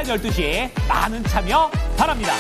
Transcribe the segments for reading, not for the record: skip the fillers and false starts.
12시 많은 참여 바랍니다.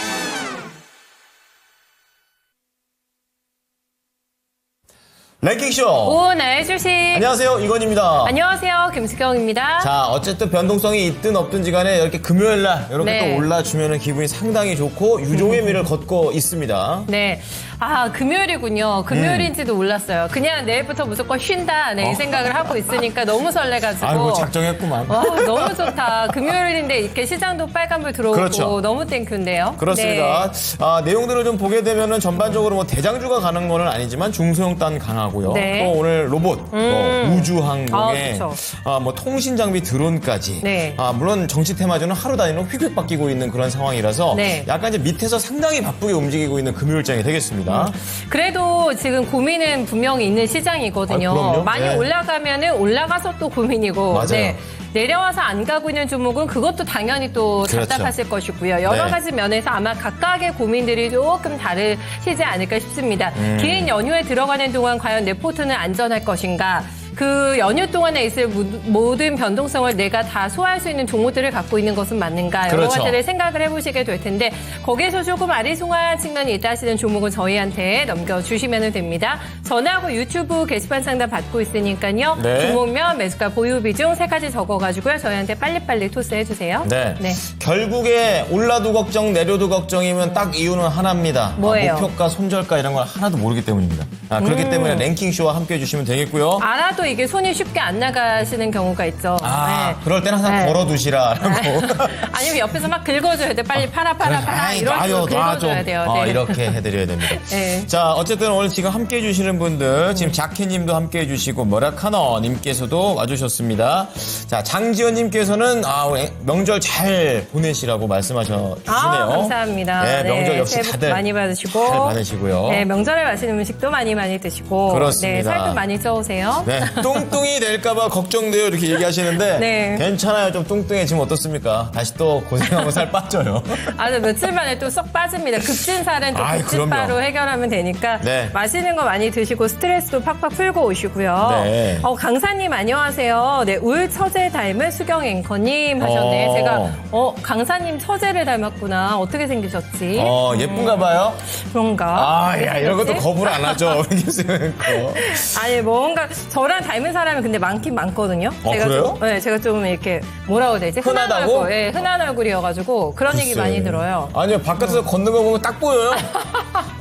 랭킹쇼 오늘 주식. 안녕하세요, 이건입니다. 안녕하세요, 김수경입니다. 자, 어쨌든 변동성이 있든 없든지 간에 이렇게 금요일날 이렇게 네. 또 올라주면 기분이 상당히 좋고 유종의 미를 걷고 있습니다. 네. 아, 금요일이군요. 금요일인지도 몰랐어요. 그냥 내일부터 무조건 쉰다. 네, 이 생각을 하고 있으니까 너무 설레가지고. 아이고, 작정했구만. 너무 좋다. 금요일인데 이렇게 시장도 빨간불 들어오고 그렇죠. 너무 땡큐인데요. 그렇습니다. 네. 내용들을 좀 보게 되면은 전반적으로 뭐 대장주가 가는 거는 아니지만 중소형단 강하고요. 네. 또 오늘 로봇, 뭐 우주항공에 그렇죠. 뭐 통신 장비 드론까지. 네. 물론 정치 테마주는 하루 단위로 휙휙 바뀌고 있는 그런 상황이라서 네. 약간 이제 밑에서 상당히 바쁘게 움직이고 있는 금요일장이 되겠습니다. 그래도 지금 고민은 분명히 있는 시장이거든요. 그럼요. 많이 네. 올라가면은 올라가서 또 고민이고. 맞아요. 네. 내려와서 안 가고 있는 종목은 그것도 당연히 또 그렇죠. 답답하실 것이고요. 여러 네. 가지 면에서 아마 각각의 고민들이 조금 다르시지 않을까 싶습니다. 긴 연휴에 들어가는 동안 과연 내 포트는 안전할 것인가? 그 연휴 동안에 있을 모든 변동성을 내가 다 소화할 수 있는 종목들을 갖고 있는 것은 맞는가? 여러 그렇죠. 가지를 생각을 해보시게 될 텐데 거기에서 조금 아리송한 측면이 있다 하시는 종목은 저희한테 넘겨주시면 됩니다. 전화하고 유튜브 게시판 상담 받고 있으니까요. 네. 종목명, 매수가, 보유 비중 세 가지 적어가지고요. 저희한테 빨리빨리 토스해주세요. 네. 네. 결국에 올라도 걱정, 내려도 걱정이면 딱 이유는 하나입니다. 뭐예요? 목표가, 손절가 이런 걸 하나도 모르기 때문입니다. 그렇기 때문에 랭킹쇼와 함께 해주시면 되겠고요. 알아도 이게 손이 쉽게 안 나가시는 경우가 있죠. 네. 그럴 때는 항상 네. 걸어두시라라고. 아니면 옆에서 막 긁어줘야 돼. 빨리 팔아 이런 식으로 긁어줘야 돼요. 네. 이렇게 해드려야 됩니다. 네. 자, 어쨌든 오늘 지금 함께 해주시는 분들, 지금 자키님도 함께 해주시고, 머라카너님께서도 와주셨습니다. 자, 장지연님께서는 우리 명절 잘 보내시라고 말씀하시네요. 감사합니다. 네, 명절 역시 새해 복 다들 많이 받으시고. 잘 받으시고요. 네, 명절에 맛있는 음식도 많이 드시고. 그렇습니다. 네, 살도 많이 쪄오세요. 네, 뚱뚱이 될까봐 걱정돼요. 이렇게 얘기하시는데. 네. 괜찮아요. 좀 뚱뚱해지면 어떻습니까? 다시 또 고생하고 살 빠져요. 아주 며칠 만에 또 쏙 빠집니다. 급진살은 또 아이, 급진바로 그럼요. 해결하면 되니까. 네. 맛있는 거 많이 드시고 스트레스도 팍팍 풀고 오시고요. 네. 강사님 안녕하세요. 네, 울 처제 닮은 수경 앵커님 하셨네. 제가 강사님 처제를 닮았구나. 어떻게 생기셨지? 예쁜가 봐요? 그런가? 이런 것도 거부를 안 하죠. 아니 뭔가 저랑 닮은 사람이 근데 많긴 많거든요. 그래요? 제가 좀 이렇게 뭐라고 해야 되지? 흔하다고? 얼굴, 네, 흔한 얼굴이어가지고 그런 얘기 많이 들어요. 아니요, 바깥에서 걷는 거 보면 딱 보여요.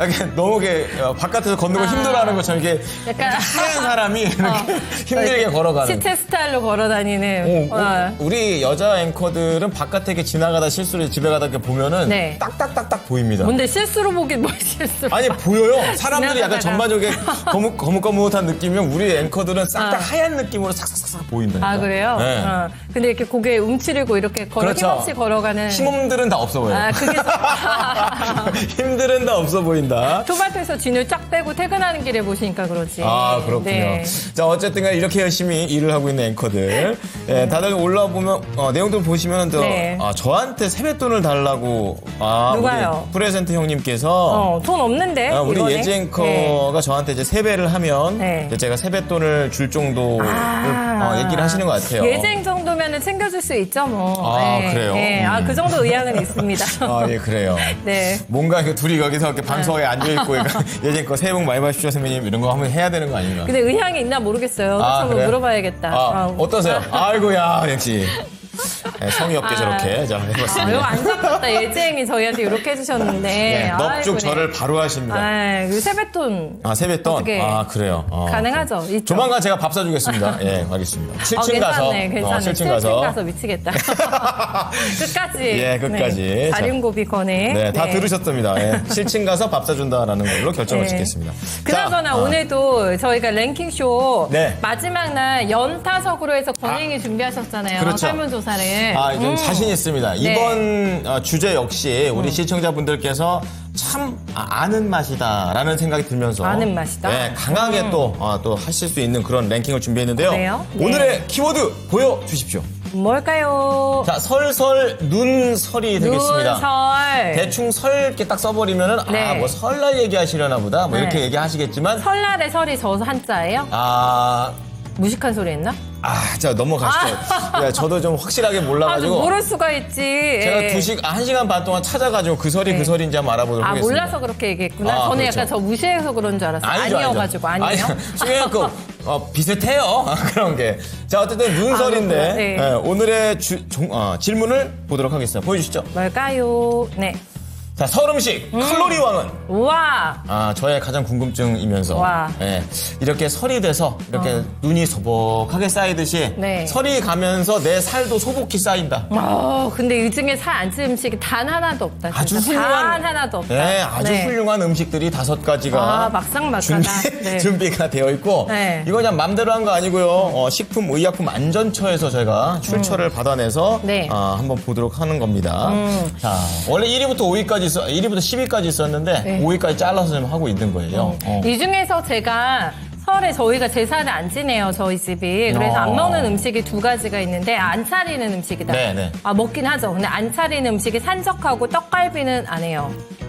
약간 너무 이렇게 바깥에서 걷는 거 힘들어하는 것처럼 이렇게 약간 하얀 사람이 이렇게 힘들게 걸어가는. 시체 스타일로 걸어다니는. 우리 여자 앵커들은 바깥에 이렇게 지나가다 실수로 집에 가다 이렇게 보면은 네. 딱딱딱딱 보입니다. 뭔데 실수로 보긴 뭘 실수로. 아니 보여요. 사람들이 약간 지나가다가. 전반적인 거뭇거뭇한 느낌이면 우리 앵커들은 싹 다 하얀 느낌으로 싹싹싹 보인다니까. 그래요? 네. 근데 이렇게 고개 움츠리고 이렇게 그렇죠. 힘없이 걸어가는. 힘들은 다 없어 보여요. 그게 힘들은 다 없어 보인다. 토마토에서 진을 쫙 빼고 퇴근하는 길에 보시니까 그렇지. 그렇군요. 네. 자, 어쨌든 간에 이렇게 열심히 일을 하고 있는 앵커들. 다들 올라와 보면, 내용들 보시면 또, 네. 저한테 세뱃돈을 달라고. 누가요? 우리 프레젠트 형님께서. 돈 없는데. 우리 이번에? 예지 앵커가 저한테 이제 세배를 하면. 네. 이제 제가 세뱃돈을 줄 정도를 얘기를 하시는 것 같아요. 예쟁 정도면 챙겨줄 수 있죠, 뭐. 그래요? 네. 그 정도 의향은 있습니다. 예, 그래요. 네. 뭔가 둘이 여기서 이렇게 방송에 앉아있고, 예지 앵커 새해 복 많이 받으십시오, 선배님. 이런 거 한번 해야 되는 거 아닌가? 근데 의향이 있나 모르겠어요. 그래서 한번 그래요? 물어봐야겠다. 어떠세요? 아이고야, 역시. 성의 없게 저렇게 자, 이거 해봤습니다. 완전 맞다. 예쟁이 저희한테 이렇게 해주셨는데. 넉죽 저를 바로 하십니다. 그 세뱃돈. 세뱃돈? 어떻게 그래요. 가능하죠? 있죠? 조만간 제가 밥 사주겠습니다. 알겠습니다. 7층 가서. 괜찮네. 7층 가서. 미치겠다. 끝까지. 예, 끝까지. 네. 자린고비 권해. 네, 다 들으셨답니다. 7층 가서 밥 사준다라는 걸로 결정을 짓겠습니다. 그나저나 오늘도 저희가 랭킹쇼 네. 마지막 날 연타석으로 해서 권행이 준비하셨잖아요. 그렇죠. 설문조사를. 좀 자신 있습니다. 네. 이번 주제 역시 우리 시청자분들께서 참 아는 맛이다라는 생각이 들면서 아는 맛이다? 네, 강하게 또 하실 수 있는 그런 랭킹을 준비했는데요. 그래요? 네. 오늘의 키워드 보여주십시오. 뭘까요? 자, 설설 눈설이 되겠습니다. 눈설. 대충 설 이렇게 딱 써버리면은 네. 뭐 설날 얘기하시려나 보다 뭐 네. 이렇게 얘기하시겠지만 설날에 설이 저 한자예요? 무식한 소리 했나? 자, 넘어가시죠. 야, 저도 좀 확실하게 몰라가지고. 모를 수가 있지. 제가 예. 1시간 반 동안 찾아가지고 그 설이 네. 그 설인지 한번 알아보도록 하겠습니다. 몰라서 그렇게 얘기했구나. 아, 저는 그렇죠. 약간 저 무시해서 그런 줄 알았어요. 아니죠, 아니어가지고, 아니에요? 중요한 거, 비슷해요. 비슷해요. 그런 게. 자, 어쨌든 눈설인데, 그렇구나. 네. 예, 오늘의 질문을 보도록 하겠습니다. 보여주시죠. 뭘까요? 네. 자, 설 음식, 칼로리 왕은? 우와. 저의 가장 궁금증이면서. 와. 예, 이렇게 설이 돼서 이렇게 눈이 소복하게 쌓이듯이 네. 설이 가면서 내 살도 소복히 쌓인다. 근데 이 중에 살 안 찌는 음식이 단 하나도 없다. 진짜. 아주 훌륭한. 단 하나도 없다. 네, 아주 훌륭한 음식들이 5가지가 막상막하다. 네. 준비가 되어 있고 네. 이거 그냥 맘대로 한 거 아니고요. 식품의약품안전처에서 저희가 출처를 받아내서 네. 한번 보도록 하는 겁니다. 자, 원래 1위부터 5위까지 1위부터 10위까지 있었는데 네. 5위까지 잘라서 좀 하고 있는 거예요. 이 중에서 제가 설에 저희가 제사를 안 지내요, 저희 집이. 그래서 안 먹는 음식이 2가지가 있는데 안 차리는 음식이다. 네네. 먹긴 하죠. 근데 안 차리는 음식이 산적하고 떡갈비는 안 해요.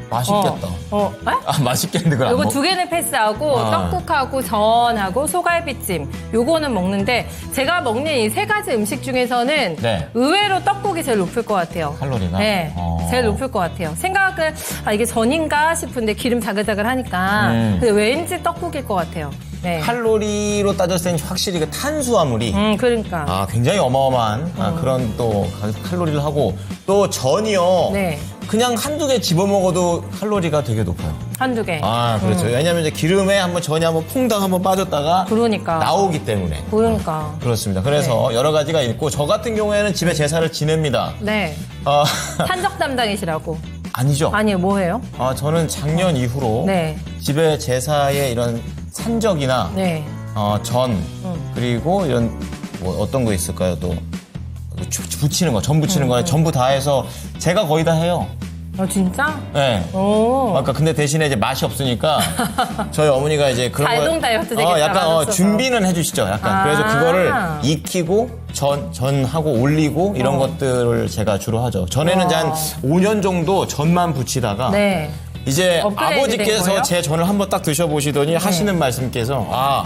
맛있겠다. 에? 맛있겠는데 그걸 안 요거 먹... 2개는 패스하고 떡국하고 전하고 소갈비찜 요거는 먹는데 제가 먹는 이 3가지 음식 중에서는 네. 의외로 떡국이 제일 높을 것 같아요. 칼로리가? 네, 제일 높을 것 같아요. 생각은 이게 전인가 싶은데 기름 자글자글 하니까 근데 왠지 떡국일 것 같아요. 네. 칼로리로 따졌을 때 확실히 그 탄수화물이 그러니까. 굉장히 어마어마한 그런 또 칼로리를 하고 또 전이요. 네. 그냥 한두 개 집어먹어도 칼로리가 되게 높아요. 한두 개. 그렇죠. 왜냐하면 이제 기름에 전이 한번 퐁당 한번 빠졌다가 그러니까. 나오기 때문에. 그러니까. 그렇습니다. 그래서 여러 가지가 있고 저 같은 경우에는 집에 제사를 지냅니다. 네. 산적 담당이시라고. 아니죠. 아니요, 뭐예요? 저는 작년 이후로 네. 집에 제사에 이런 산적이나 네. 전 그리고 이런 뭐 어떤 거 있을까요? 또 붙이는 거, 전 붙이는 거 전부 다 해서 제가 거의 다 해요. 진짜? 네. 오. 그러니까 근데 대신에 이제 맛이 없으니까 저희 어머니가 이제 그런 자동 걸 다이어트 되겠다, 약간 맛없어서. 준비는 해주시죠. 약간 그래서 그거를 익히고 전하고 올리고 이런 것들을 제가 주로 하죠. 전에는 이제 한 5년 정도 전만 붙이다가 네. 이제 업그레이드 된 아버지께서 거예요? 제 전을 한번 딱 드셔보시더니 하시는 말씀께서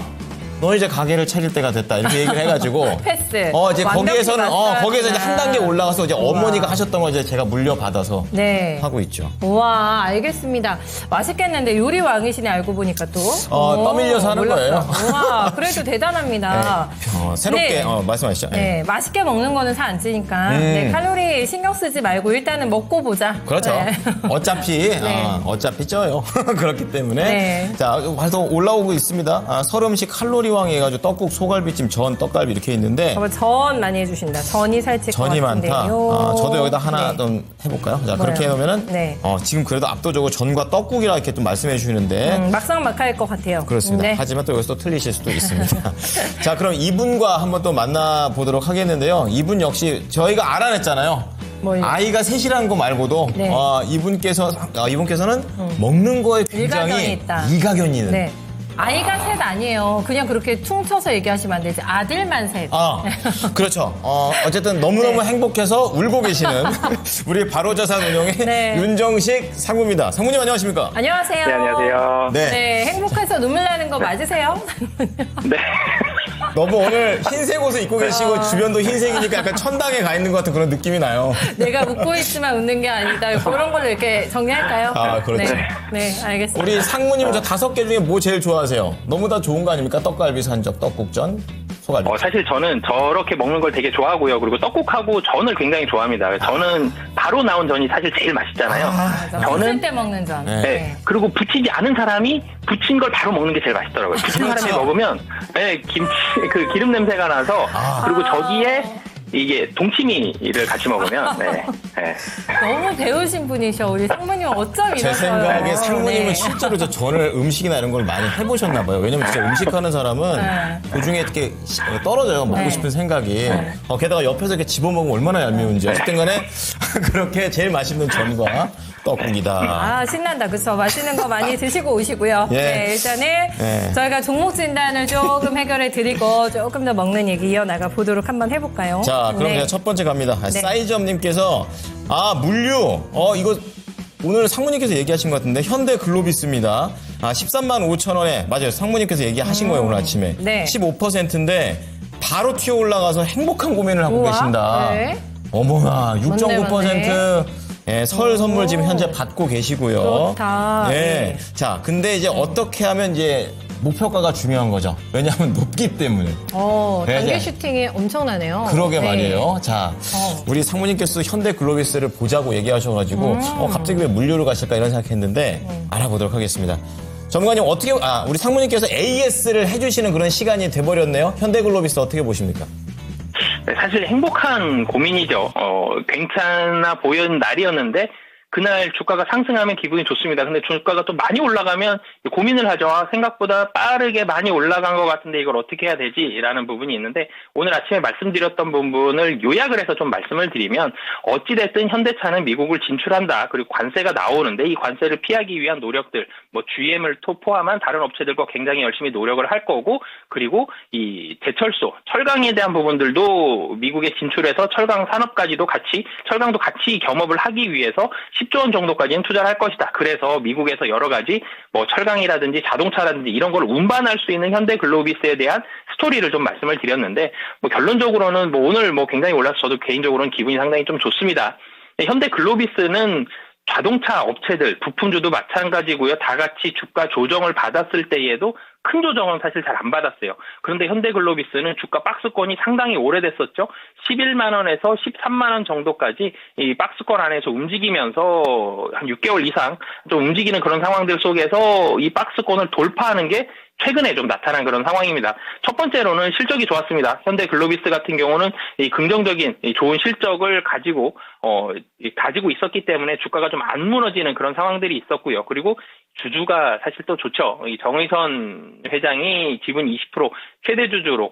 너 이제 가게를 차릴 때가 됐다 이렇게 얘기를 해가지고 패스. 이제 완벽히 거기에서 이제 한 단계 올라가서 이제 어머니가 하셨던 거 이제 제가 물려받아서 네. 하고 있죠. 우와, 알겠습니다. 맛있겠는데 요리 왕이시네, 알고 보니까 또. 떠밀려서 하는 몰랐어요. 거예요. 우와, 그래도 대단합니다. 새롭게 네. 말씀하시죠. 네, 맛있게 먹는 거는 살 안 찌니까 네, 칼로리 신경 쓰지 말고 일단은 먹고 보자. 그렇죠. 네. 어차피 쪄요. 그렇기 때문에. 네. 자, 계속 올라오고 있습니다. 설 음식 칼로리왕이 해가지고 떡국, 소갈비찜, 전, 떡갈비 이렇게 있는데. 전 많이 해주신다. 전이 살찔 것 전이 같은데요. 많다. 저도 여기다 하나 네. 좀 해볼까요? 자, 뭐요? 그렇게 해놓으면은. 네. 지금 그래도 압도적으로 전과 떡국이라 이렇게 좀 말씀해 주시는데. 막상막하일 것 같아요. 그렇습니다. 네. 하지만 또 여기서 또 틀리실 수도 있습니다. 자, 그럼 이분과 한번 또 만나보도록 하겠는데요. 이분 역시 저희가 알아냈잖아요. 뭘요? 아이가 셋이라는 거 말고도 네. 이분께서는 먹는 거에 굉장히 일가견이 있다. 이가견이 있는. 네. 아이가 셋 아니에요. 그냥 그렇게 퉁쳐서 얘기하시면 안 되지. 아들만 셋. 그렇죠. 어쨌든 너무너무 네. 행복해서 울고 계시는 우리 바로자산 운영의 네. 윤정식 상무입니다. 상무님 안녕하십니까? 안녕하세요. 네, 안녕하세요. 네. 네, 행복해서 눈물 나는 거 맞으세요? 네. 너무 오늘 흰색 옷을 입고 계시고 주변도 흰색이니까 약간 천당에 가 있는 것 같은 그런 느낌이 나요. 내가 웃고 있지만 웃는 게 아니다. 그런 걸로 이렇게 정리할까요? 그렇죠. 네, 알겠습니다. 우리 상무님 저 5개 중에 뭐 제일 좋아하세요? 너무 다 좋은 거 아닙니까? 떡갈비, 산적, 떡국전, 소갈비. 사실 저는 저렇게 먹는 걸 되게 좋아하고요. 그리고 떡국하고 전을 굉장히 좋아합니다. 저는 바로 나온 전이 사실 제일 맛있잖아요. 부칠 때 먹는 전. 네. 네. 그리고 부치지 않은 사람이 부친 걸 바로 먹는 게 제일 맛있더라고요. 부친 그렇죠. 사람이 먹으면 김치 그 기름 냄새가 나서 그리고 저기에 이게 동치미를 같이 먹으면 네. 너무 배우신 분이셔. 우리 상무님 어쩜 이러세요? 제 생각에 상무님은 네. 실제로 저 전을 음식이나 이런 걸 많이 해보셨나 봐요. 왜냐면 진짜 음식하는 사람은 네. 도중에 이렇게 떨어져요. 먹고 네. 싶은 생각이. 게다가 옆에서 이렇게 집어먹으면 얼마나 얄미운지. 어쨌든 간에 그렇게 제일 맛있는 전과 떡국이다. 신난다. 그쵸. 맛있는 거 많이 드시고 오시고요. 예. 네, 일단은 저희가 종목 진단을 조금 해결해 드리고 조금 더 먹는 얘기 이어나가 보도록 한번 해볼까요? 자, 그럼 네. 제가 첫 번째 갑니다. 네. 사이즈업님께서 물류. 이거 오늘 상무님께서 얘기하신 것 같은데 현대 글로비스입니다. 13만 5천 원에 맞아요. 상무님께서 얘기하신 거예요 오늘 아침에. 네. 15%인데 바로 튀어 올라가서 행복한 고민을 하고 우와, 계신다. 네. 어머나, 6.9% 맞네. 예, 설 선물 지금 현재 받고 계시고요. 좋다. 예. 네. 자, 근데 이제 어떻게 하면 이제 목표가가 중요한 거죠. 왜냐하면 높기 때문에. 단계 네. 슈팅이 엄청나네요. 그러게 네. 말이에요. 자, 우리 상무님께서 현대 글로비스를 보자고 얘기하셔가지고, 갑자기 왜 물류를 가실까 이런 생각했는데, 알아보도록 하겠습니다. 전문가님, 어떻게, 우리 상무님께서 AS를 해주시는 그런 시간이 돼버렸네요. 현대 글로비스 어떻게 보십니까? 네, 사실 행복한 고민이죠. 괜찮아 보이는 날이었는데 그날 주가가 상승하면 기분이 좋습니다. 근데 주가가 또 많이 올라가면 고민을 하죠. 생각보다 빠르게 많이 올라간 것 같은데 이걸 어떻게 해야 되지라는 부분이 있는데 오늘 아침에 말씀드렸던 부분을 요약을 해서 좀 말씀을 드리면 어찌됐든 현대차는 미국을 진출한다. 그리고 관세가 나오는데 이 관세를 피하기 위한 노력들 뭐 GM을 포함한 다른 업체들과 굉장히 열심히 노력을 할 거고 그리고 이 제철소, 철강에 대한 부분들도 미국에 진출해서 철강 산업까지도 같이 철강도 같이 겸업을 하기 위해서 10조 원 정도까지는 투자를 할 것이다. 그래서 미국에서 여러 가지 뭐 철강이라든지 자동차라든지 이런 걸 운반할 수 있는 현대 글로비스에 대한 스토리를 좀 말씀을 드렸는데 뭐 결론적으로는 뭐 오늘 뭐 굉장히 올라서 저도 개인적으로는 기분이 상당히 좀 좋습니다. 현대 글로비스는 자동차 업체들, 부품주도 마찬가지고요. 다 같이 주가 조정을 받았을 때에도 큰 조정은 사실 잘 안 받았어요. 그런데 현대글로비스는 주가 박스권이 상당히 오래됐었죠. 11만 원에서 13만 원 정도까지 이 박스권 안에서 움직이면서 한 6개월 이상 좀 움직이는 그런 상황들 속에서 이 박스권을 돌파하는 게 최근에 좀 나타난 그런 상황입니다. 첫 번째로는 실적이 좋았습니다. 현대글로비스 같은 경우는 이 긍정적인 이 좋은 실적을 가지고 있었기 때문에 주가가 좀 안 무너지는 그런 상황들이 있었고요. 그리고 주주가 사실 또 좋죠. 이 정의선 회장이 지분 20% 최대 주주로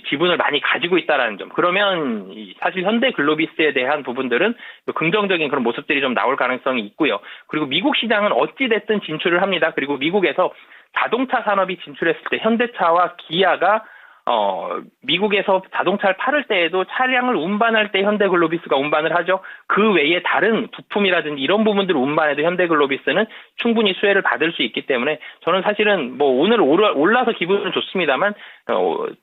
지분을 많이 가지고 있다라는 점. 그러면 사실 현대글로비스에 대한 부분들은 긍정적인 그런 모습들이 좀 나올 가능성이 있고요. 그리고 미국 시장은 어찌됐든 진출을 합니다. 그리고 미국에서 자동차 산업이 진출했을 때 현대차와 기아가 미국에서 자동차를 팔을 때에도 차량을 운반할 때 현대글로비스가 운반을 하죠. 그 외에 다른 부품이라든지 이런 부분들을 운반해도 현대글로비스는 충분히 수혜를 받을 수 있기 때문에 저는 사실은 뭐 오늘 올라서 기분은 좋습니다만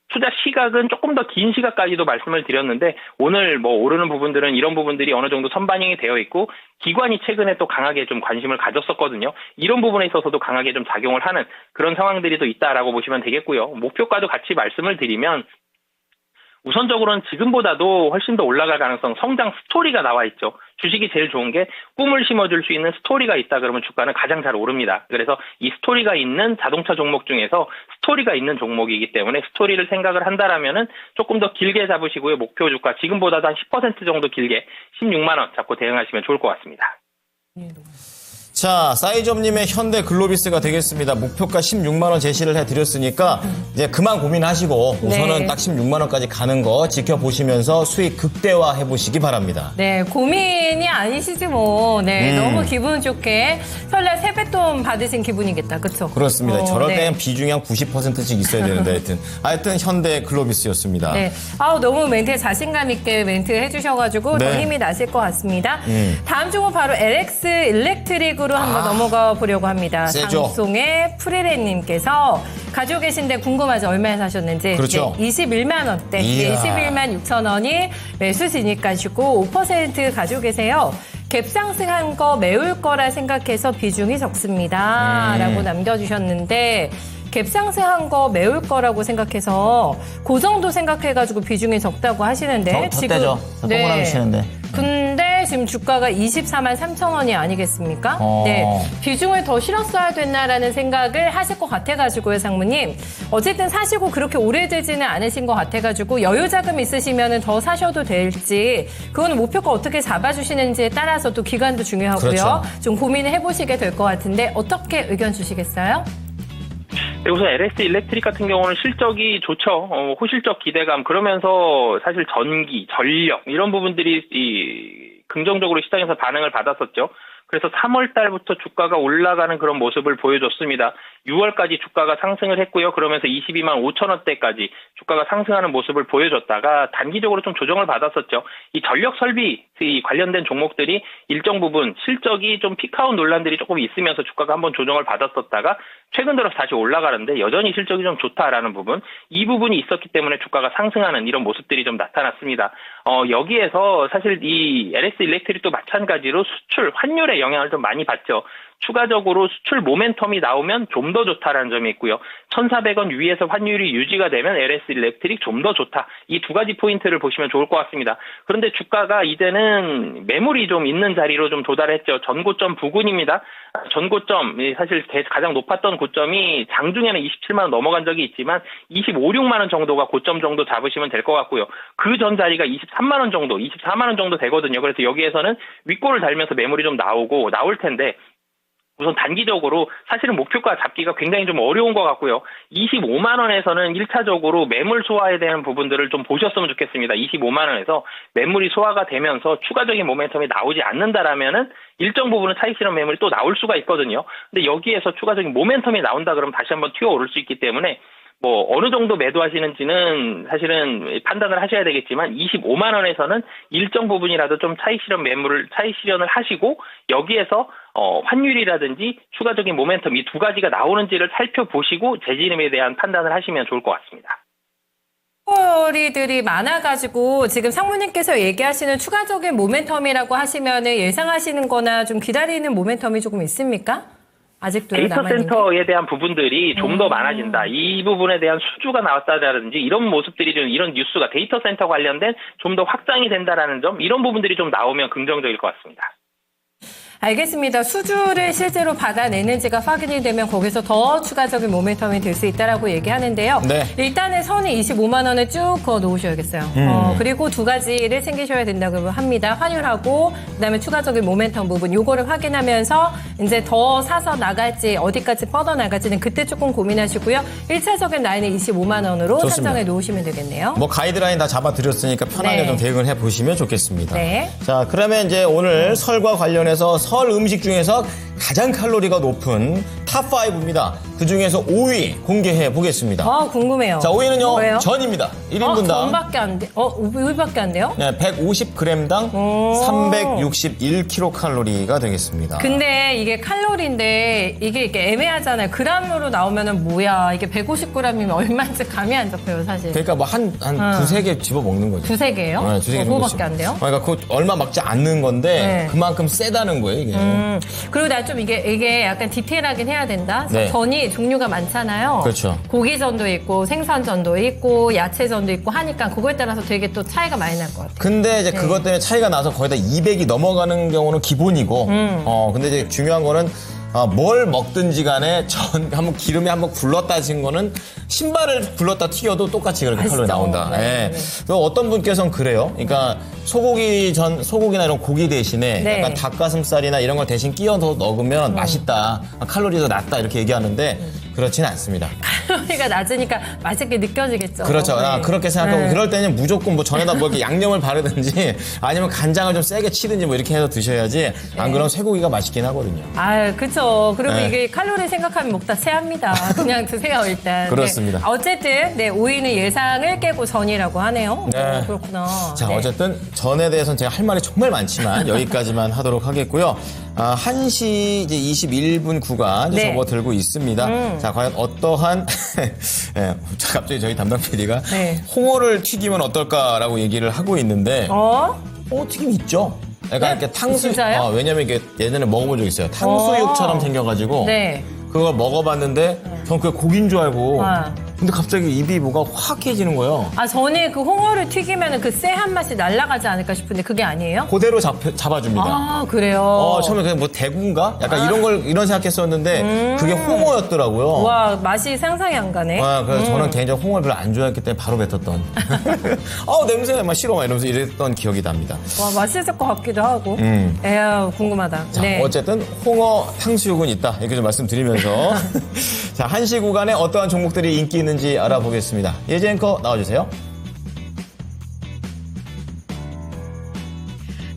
투자 시각은 조금 더 긴 시각까지도 말씀을 드렸는데 오늘 뭐 오르는 부분들은 이런 부분들이 어느 정도 선반영이 되어 있고 기관이 최근에 또 강하게 좀 관심을 가졌었거든요. 이런 부분에 있어서도 강하게 좀 작용을 하는 그런 상황들이 또 있다라고 보시면 되겠고요. 목표가도 같이 말씀을 드리면 우선적으로는 지금보다도 훨씬 더 올라갈 가능성, 성장 스토리가 나와 있죠. 주식이 제일 좋은 게 꿈을 심어줄 수 있는 스토리가 있다 그러면 주가는 가장 잘 오릅니다. 그래서 이 스토리가 있는 자동차 종목 중에서 스토리가 있는 종목이기 때문에 스토리를 생각을 한다라면은 조금 더 길게 잡으시고요. 목표 주가 지금보다도 한 10% 정도 길게 16만 원 잡고 대응하시면 좋을 것 같습니다. 자, 사이즈업님의 현대 글로비스가 되겠습니다. 목표가 16만 원 제시를 해드렸으니까 이제 그만 고민하시고 우선은 네. 딱 16만 원까지 가는 거 지켜보시면서 수익 극대화 해보시기 바랍니다. 네, 고민이 아니시지 뭐. 네, 너무 기분 좋게 설날 세뱃돈 받으신 기분이겠다. 그렇죠? 그렇습니다. 저럴 네. 때는 비중이 한 90%씩 있어야 되는데 하여튼 현대 글로비스였습니다. 네. 너무 멘트에 자신감 있게 멘트 해주셔가지고 더 네. 힘이 나실 것 같습니다. 다음 종목 바로 LX 일렉트릭으로 한번 넘어가 보려고 합니다. 세죠. 방송의 프리레님께서 가지고 계신데 궁금하죠? 얼마에 사셨는지. 그렇죠. 네, 21만 원대. 이야. 21만 6천 원이 매수 진입가시고 5% 가지고 계세요. 갭상승한 거 메울 거라 생각해서 비중이 적습니다. 라고 남겨주셨는데 갭상승한 거 메울 거라고 생각해서 그 정도 생각해가지고 비중이 적다고 하시는데 젖대죠. 동그라미 치는데. 근데 지금 주가가 24만 3천 원이 아니겠습니까? 네, 비중을 더 실었어야 됐나라는 생각을 하실 것 같아가지고요, 상무님. 어쨌든 사시고 그렇게 오래되지는 않으신 것 같아가지고 여유 자금 있으시면 더 사셔도 될지 그거는 목표가 어떻게 잡아주시는지에 따라서 또 기간도 중요하고요. 그렇죠. 좀 고민을 해보시게 될 것 같은데 어떻게 의견 주시겠어요? 네, 우선 LS 일렉트릭 같은 경우는 실적이 좋죠. 호실적 기대감 그러면서 사실 전기, 전력 이런 부분들이 긍정적으로 시장에서 반응을 받았었죠. 그래서 3월 달부터 주가가 올라가는 그런 모습을 보여줬습니다. 6월까지 주가가 상승을 했고요. 그러면서 22만 5천 원대까지 주가가 상승하는 모습을 보여줬다가 단기적으로 좀 조정을 받았었죠. 이 전력 설비 이 관련된 종목들이 일정 부분 실적이 좀 피크아웃 논란들이 조금 있으면서 주가가 한번 조정을 받았었다가 최근 들어서 다시 올라가는데 여전히 실적이 좀 좋다라는 부분, 이 부분이 있었기 때문에 주가가 상승하는 이런 모습들이 좀 나타났습니다. 여기에서 사실 이 LS 일렉트릭도 마찬가지로 수출, 환율의 영향을 좀 많이 받죠. 추가적으로 수출 모멘텀이 나오면 좀 더 좋다라는 점이 있고요. 1,400원 위에서 환율이 유지가 되면 LS 일렉트릭 좀 더 좋다. 이 두 가지 포인트를 보시면 좋을 것 같습니다. 그런데 주가가 이제는 매물이 좀 있는 자리로 좀 도달했죠. 전고점 부근입니다. 전고점, 사실 가장 높았던 고점이 장중에는 27만 원 넘어간 적이 있지만 25, 6만 원 정도가 고점 정도 잡으시면 될 것 같고요. 그 전 자리가 23만 원 정도, 24만 원 정도 되거든요. 그래서 여기에서는 윗골을 달면서 매물이 좀 나올 텐데 우선 단기적으로 사실은 목표가 잡기가 굉장히 좀 어려운 것 같고요. 25만 원에서는 1차적으로 매물 소화에 대한 부분들을 좀 보셨으면 좋겠습니다. 25만 원에서 매물이 소화가 되면서 추가적인 모멘텀이 나오지 않는다라면은 일정 부분은 차익 실현 매물이 또 나올 수가 있거든요. 근데 여기에서 추가적인 모멘텀이 나온다 그러면 다시 한번 튀어오를 수 있기 때문에 어느 정도 매도하시는지는 사실은 판단을 하셔야 되겠지만 25만 원에서는 일정 부분이라도 좀 차익 실현을 하시고 여기에서 환율이라든지 추가적인 모멘텀 이 두 가지가 나오는지를 살펴보시고 재진입에 대한 판단을 하시면 좋을 것 같습니다. 거리들이 많아가지고 지금 상무님께서 얘기하시는 추가적인 모멘텀이라고 하시면은 예상하시는 거나 좀 기다리는 모멘텀이 조금 있습니까? 아직도 데이터 센터에 대한 부분들이 좀 더 많아진다. 이 부분에 대한 수주가 나왔다라든지 이런 모습들이 좀 이런 뉴스가 데이터 센터 관련된 좀 더 확장이 된다라는 점 이런 부분들이 좀 나오면 긍정적일 것 같습니다. 알겠습니다. 수주를 실제로 받아내는지가 확인이 되면 거기서 더 추가적인 모멘텀이 될 수 있다라고 얘기하는데요. 네. 일단은 선이 25만 원을 쭉 그어 놓으셔야겠어요. 그리고 두 가지를 챙기셔야 된다고 합니다. 환율하고 그다음에 추가적인 모멘텀 부분 요거를 확인하면서 이제 더 사서 나갈지 어디까지 뻗어 나갈지는 그때 조금 고민하시고요. 1차적인 라인은 25만 원으로 좋습니다. 설정해 놓으시면 되겠네요. 가이드라인 다 잡아드렸으니까 편하게 네. 좀 대응을 해보시면 좋겠습니다. 네. 자, 그러면 이제 오늘 설과 관련해서 설 음식 중에서 가장 칼로리가 높은 탑5입니다. 그 중에서 5위 공개해 보겠습니다. 궁금해요. 자, 5위는요, 뭐예요? 전입니다. 1인분당. 전밖에 안 돼. 5위밖에 안 돼요? 네, 150g당 361kcal가 되겠습니다. 근데 이게 칼로리인데 이게 이렇게 애매하잖아요. 그람으로 나오면은 뭐야. 이게 150g이면 얼마인지 감이 안 잡혀요, 사실. 그러니까 한 두세 개 집어 먹는 거죠. 두세 개예요? 네, 두세 개 정도 그거밖에 안 돼요? 그러니까 그거 얼마 먹지 않는 건데 네. 그만큼 세다는 거예요, 이게. 그리고 나 좀 이게 약간 디테일하긴 해야 된다. 네. 전이 종류가 많잖아요. 그렇죠. 고기전도 있고 생선전도 있고 야채전도 있고 하니까 그거에 따라서 되게 또 차이가 많이 날 것 같아요. 근데 이제 그것 때문에 차이가 나서 거의 다 200이 넘어가는 경우는 기본이고, 근데 이제 중요한 거는 뭘 먹든지 간에 한번 기름에 한번 굴렀다 진 거는 신발을 굴렀다 튀겨도 똑같이 그렇게 칼로리 나온다. 네, 예. 또 어떤 분께서는 그래요. 그러니까 소고기나 이런 고기 대신에 네. 약간 닭가슴살이나 이런 걸 대신 끼워서 먹으면 맛있다. 칼로리도 낮다. 이렇게 얘기하는데 그렇지는 않습니다. 칼로리가 낮으니까 맛있게 느껴지겠죠. 그렇죠. 네. 그렇게 생각하고 네. 그럴 때는 무조건 전에다 이렇게 양념을 바르든지 아니면 간장을 좀 세게 치든지 이렇게 해서 드셔야지 안 그러면 쇠고기가 맛있긴 하거든요. 그렇죠. 그리고 네. 이게 칼로리 생각하면 먹다 체합니다. 그냥 드세요, 일단. 그렇습니다. 네. 어쨌든 5위는 예상을 깨고 전이라고 하네요. 네. 그렇구나. 자, 네. 어쨌든 전에 대해서는 제가 할 말이 정말 많지만 여기까지만 하도록 하겠고요. 1시 이제 21분 구간 네. 접어들고 있습니다. 자, 과연 어떠한 네, 갑자기 저희 담당 PD가 네. 홍어를 튀기면 어떨까라고 얘기를 하고 있는데 튀김 있죠? 약간 이렇게 탕수육. 진짜요? 왜냐면 이게 예전에 먹어본 적 있어요. 탕수육처럼 생겨가지고 네. 그걸 먹어봤는데 전 그게 고기인 줄 알고 근데 갑자기 입이 뭐가 확해지는 거예요. 전에 그 홍어를 튀기면 그 쎄한 맛이 날아가지 않을까 싶은데 그게 아니에요? 그대로 잡아줍니다. 그래요? 처음에 그냥 뭐 대구인가? 약간 이런 생각했었는데 그게 홍어였더라고요. 와, 맛이 상상이 안 가네. 그래서 저는 개인적으로 홍어를 별로 안 좋아했기 때문에 바로 뱉었던. 냄새 막 싫어 막 이러면서 이랬던 기억이 납니다. 와, 맛있을 것 같기도 하고. 에휴, 궁금하다. 자, 네. 어쨌든 홍어 탕수육은 있다. 이렇게 좀 말씀드리면서 자, 1시 구간에 어떠한 종목들이 인기 있는지 알아보겠습니다. 예지 앵커 나와주세요.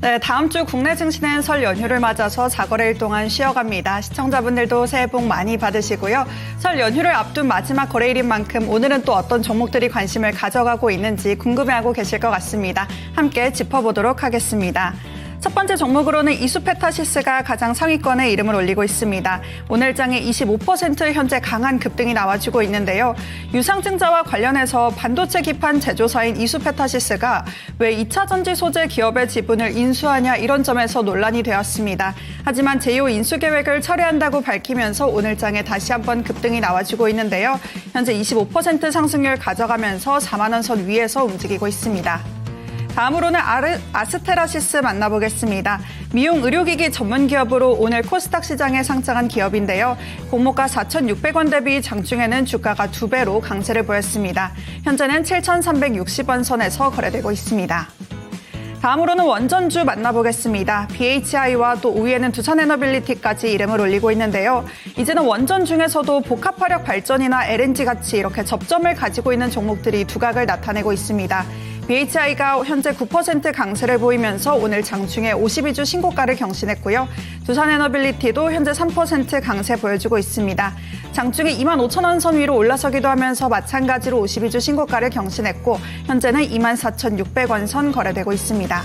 네, 다음 주 국내 증시는 설 연휴를 맞아서 자거래일 동안 쉬어갑니다. 시청자분들도 새해 복 많이 받으시고요. 설 연휴를 앞둔 마지막 거래일인 만큼 오늘은 또 어떤 종목들이 관심을 가져가고 있는지 궁금해하고 계실 것 같습니다. 함께 짚어보도록 하겠습니다. 첫 번째 종목으로는 이수페타시스가 가장 상위권에 이름을 올리고 있습니다. 오늘 장에 25% 현재 강한 급등이 나와주고 있는데요. 유상증자와 관련해서 반도체 기판 제조사인 이수페타시스가 왜 2차 전지 소재 기업의 지분을 인수하냐 이런 점에서 논란이 되었습니다. 하지만 제2호 인수 계획을 철회한다고 밝히면서 오늘 장에 다시 한번 급등이 나와주고 있는데요. 현재 25% 상승률 가져가면서 4만 원 선 위에서 움직이고 있습니다. 다음으로는 아스테라시스 만나보겠습니다. 미용 의료기기 전문 기업으로 오늘 코스닥 시장에 상장한 기업인데요. 공모가 4,600원 대비 장중에는 주가가 2배로 강세를 보였습니다. 현재는 7,360원 선에서 거래되고 있습니다. 다음으로는 원전주 만나보겠습니다. BHI와 또 5위에는 두산에너빌리티까지 이름을 올리고 있는데요. 이제는 원전 중에서도 복합화력 발전이나 LNG 같이 이렇게 접점을 가지고 있는 종목들이 두각을 나타내고 있습니다. BHI가 현재 9% 강세를 보이면서 오늘 장중에 52주 신고가를 경신했고요. 두산에너빌리티도 현재 3% 강세 보여주고 있습니다. 장중에 25,000원 선 위로 올라서기도 하면서 마찬가지로 52주 신고가를 경신했고 현재는 24,600원 선 거래되고 있습니다.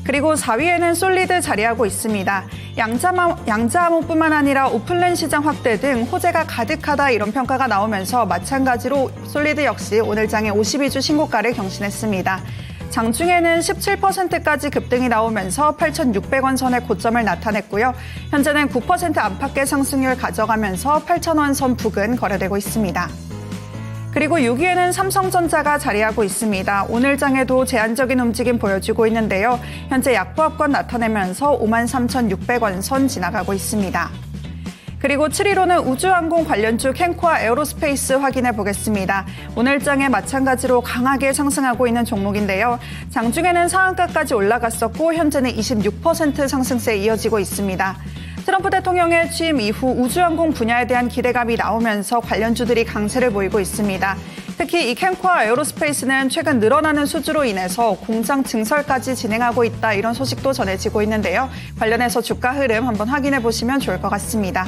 그리고 4위에는 솔리드 자리하고 있습니다. 양자암호뿐만 아니라 오픈랜 시장 확대 등 호재가 가득하다 이런 평가가 나오면서 마찬가지로 솔리드 역시 오늘 장에 52주 신고가를 경신했습니다. 장중에는 17%까지 급등이 나오면서 8,600원 선의 고점을 나타냈고요. 현재는 9% 안팎의 상승률 가져가면서 8,000원 선 부근 거래되고 있습니다. 그리고 6위에는 삼성전자가 자리하고 있습니다. 오늘 장에도 제한적인 움직임 보여주고 있는데요. 현재 약보합권 나타내면서 53,600원 선 지나가고 있습니다. 그리고 7위로는 우주항공 관련주 캔코아 에어로스페이스 확인해 보겠습니다. 오늘 장에 마찬가지로 강하게 상승하고 있는 종목인데요. 장중에는 상한가까지 올라갔었고 현재는 26% 상승세 이어지고 있습니다. 트럼프 대통령의 취임 이후 우주항공 분야에 대한 기대감이 나오면서 관련주들이 강세를 보이고 있습니다. 특히 이 캔코아 에어로스페이스는 최근 늘어나는 수주로 인해서 공장 증설까지 진행하고 있다 이런 소식도 전해지고 있는데요. 관련해서 주가 흐름 한번 확인해 보시면 좋을 것 같습니다.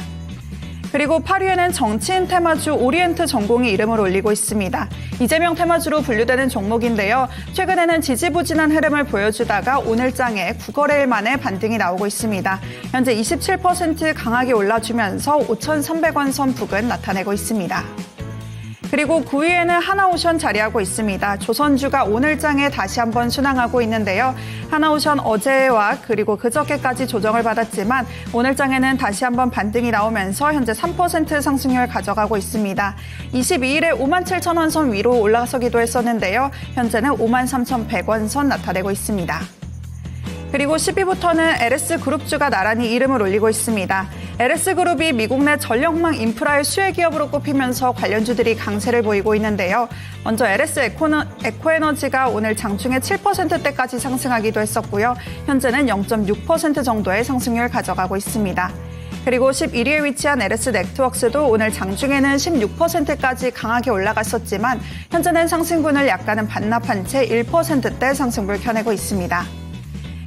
그리고 8위에는 정치인 테마주 오리엔트 전공이 이름을 올리고 있습니다. 이재명 테마주로 분류되는 종목인데요. 최근에는 지지부진한 흐름을 보여주다가 오늘 장에 9거래일 만에 반등이 나오고 있습니다. 현재 27% 강하게 올라주면서 5,300원 선 부근 나타내고 있습니다. 그리고 9위에는 하나오션 자리하고 있습니다. 조선주가 오늘 장에 다시 한번 순항하고 있는데요. 하나오션 어제와 그리고 그저께까지 조정을 받았지만 오늘 장에는 다시 한번 반등이 나오면서 현재 3% 상승률 가져가고 있습니다. 22일에 57,000원 선 위로 올라서기도 했었는데요. 현재는 53,100원 선 나타내고 있습니다. 그리고 10위부터는 LS그룹주가 나란히 이름을 올리고 있습니다. LS그룹이 미국 내 전력망 인프라의 수혜 기업으로 꼽히면서 관련주들이 강세를 보이고 있는데요. 먼저 LS 에코에너지가 오늘 장중에 7%대까지 상승하기도 했었고요. 현재는 0.6% 정도의 상승률 가져가고 있습니다. 그리고 11위에 위치한 LS 네트워크스도 오늘 장중에는 16%까지 강하게 올라갔었지만 현재는 상승분을 약간은 반납한 채 1%대 상승분을 켜내고 있습니다.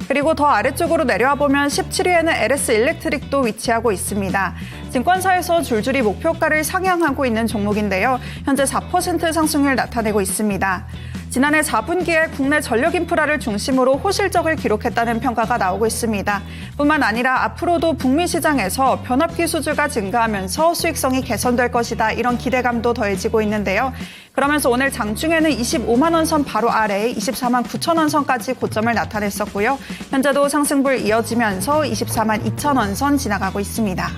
그리고 더 아래쪽으로 내려와 보면 17위에는 LS 일렉트릭도 위치하고 있습니다. 증권사에서 줄줄이 목표가를 상향하고 있는 종목인데요. 현재 4% 상승률 나타내고 있습니다. 지난해 4분기에 국내 전력 인프라를 중심으로 호실적을 기록했다는 평가가 나오고 있습니다. 뿐만 아니라 앞으로도 북미 시장에서 변압기 수주가 증가하면서 수익성이 개선될 것이다. 이런 기대감도 더해지고 있는데요. 그러면서 오늘 장중에는 25만 원 선 바로 아래 24만 9천 원 선까지 고점을 나타냈었고요. 현재도 상승불 이어지면서 24만 2천 원 선 지나가고 있습니다.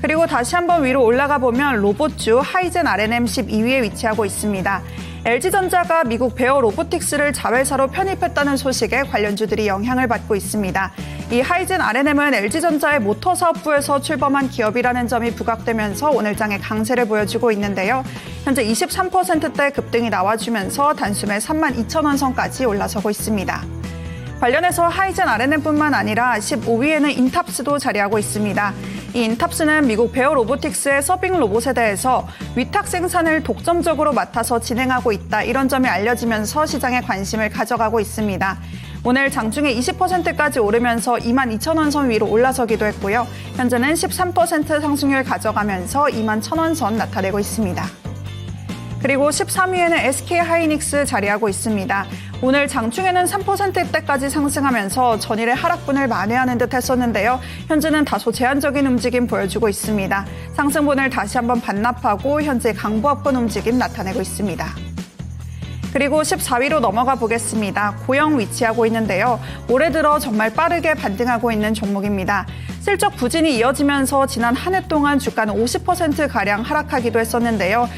그리고 다시 한번 위로 올라가 보면 로봇주 하이젠 R&M 12위에 위치하고 있습니다. LG전자가 미국 베어 로보틱스를 자회사로 편입했다는 소식에 관련주들이 영향을 받고 있습니다. 이 하이젠 R&M은 LG전자의 모터 사업부에서 출범한 기업이라는 점이 부각되면서 오늘 장에 강세를 보여주고 있는데요. 현재 23%대 급등이 나와주면서 단숨에 32,000원 선까지 올라서고 있습니다. 관련해서 하이젠 R&M뿐만 아니라 15위에는 인탑스도 자리하고 있습니다. 이 인탑스는 미국 베어 로보틱스의 서빙 로봇에 대해서 위탁 생산을 독점적으로 맡아서 진행하고 있다. 이런 점이 알려지면서 시장에 관심을 가져가고 있습니다. 오늘 장중에 20%까지 오르면서 22,000원 선 위로 올라서기도 했고요. 현재는 13% 상승률 가져가면서 21,000원 선 나타내고 있습니다. 그리고 13위에는 SK하이닉스 자리하고 있습니다. 오늘 장중에는 3%대까지 상승하면서 전일의 하락분을 만회하는 듯 했었는데요. 현재는 다소 제한적인 움직임 보여주고 있습니다. 상승분을 다시 한번 반납하고 현재 강보합권 움직임 나타내고 있습니다. 그리고 14위로 넘어가 보겠습니다. 고영 위치하고 있는데요. 올해 들어 정말 빠르게 반등하고 있는 종목입니다. 실적 부진이 이어지면서 지난 한 해 동안 주가는 50%가량 하락하기도 했었는데요.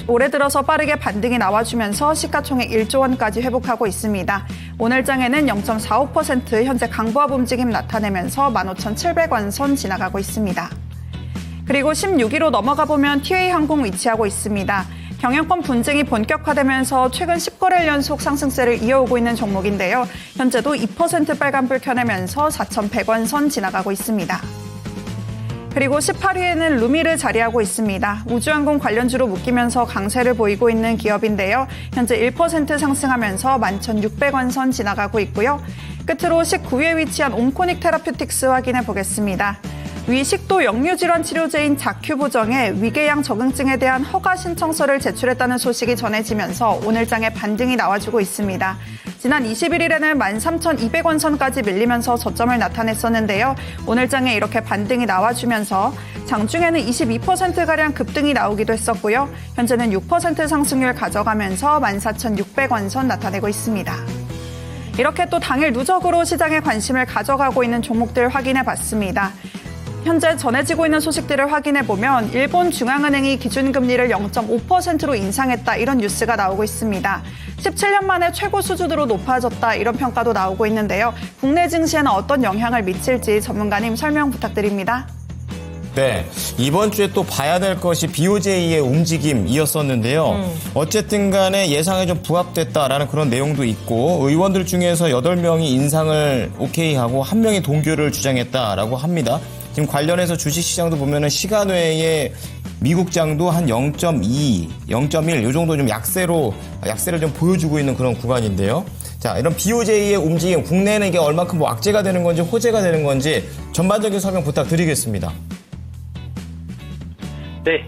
올해 들어서 빠르게 반등이 나와주면서 시가총액 1조 원까지 회복하고 있습니다. 오늘 장에는 0.45% 현재 강보합 움직임 나타내면서 15,700원 선 지나가고 있습니다. 그리고 16위로 넘어가 보면 TA항공 위치하고 있습니다. 경영권 분쟁이 본격화되면서 최근 10거래일 연속 상승세를 이어오고 있는 종목인데요. 현재도 2% 빨간불 켜내면서 4,100원 선 지나가고 있습니다. 그리고 18위에는 루미르 자리하고 있습니다. 우주항공 관련주로 묶이면서 강세를 보이고 있는 기업인데요. 현재 1% 상승하면서 11,600원 선 지나가고 있고요. 끝으로 19위에 위치한 옴코닉 테라퓨틱스 확인해 보겠습니다. 위 식도 역류질환 치료제인 자큐보정에 위궤양 적응증에 대한 허가 신청서를 제출했다는 소식이 전해지면서 오늘 장에 반등이 나와주고 있습니다. 지난 21일에는 13,200원 선까지 밀리면서 저점을 나타냈었는데요. 오늘 장에 이렇게 반등이 나와주면서 장중에는 22%가량 급등이 나오기도 했었고요. 현재는 6% 상승률 가져가면서 14,600원 선 나타내고 있습니다. 이렇게 또 당일 누적으로 시장에 관심을 가져가고 있는 종목들 확인해 봤습니다. 현재 전해지고 있는 소식들을 확인해 보면 일본 중앙은행이 기준금리를 0.5%로 인상했다 이런 뉴스가 나오고 있습니다. 17년 만에 최고 수준으로 높아졌다 이런 평가도 나오고 있는데요. 국내 증시에는 어떤 영향을 미칠지 전문가님 설명 부탁드립니다. 네, 이번 주에 또 봐야 될 것이 BOJ의 움직임이었었는데요. 어쨌든 간에 예상에 좀 부합됐다라는 그런 내용도 있고 의원들 중에서 8명이 인상을 오케이하고 1명이 동결을 주장했다라고 합니다. 지금 관련해서 주식시장도 보면은 시간 외에 미국장도 한 0.2, 0.1 이 정도 좀 약세를 좀 보여주고 있는 그런 구간인데요. 자, 이런 BOJ의 움직임, 국내에는 이게 얼만큼 뭐 악재가 되는 건지 호재가 되는 건지 전반적인 설명 부탁드리겠습니다. 네,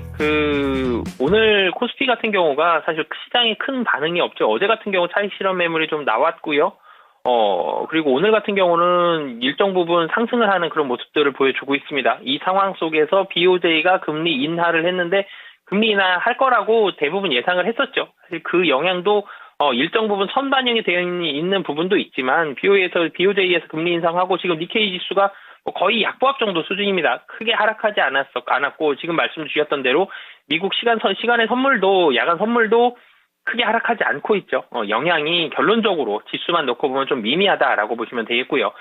오늘 코스피 같은 경우가 사실 시장에 큰 반응이 없죠. 어제 같은 경우 차익 실현 매물이 좀 나왔고요. 그리고 오늘 같은 경우는 일정 부분 상승을 하는 그런 모습들을 보여주고 있습니다. 이 상황 속에서 BOJ가 금리 인하를 했는데 금리 인하할 거라고 대부분 예상을 했었죠. 사실 그 영향도 일정 부분 선반영이 되어 있는 부분도 있지만 BOJ에서 금리 인상하고 지금 니케이 지수가 거의 약보합 정도 수준입니다. 크게 하락하지 않았고 지금 말씀 주셨던 대로 미국 시간의 선물도 야간 선물도 크게 하락하지 않고 있죠. 영향이 결론적으로 지수만 놓고 보면 좀 미미하다라고 보시면 되겠고요.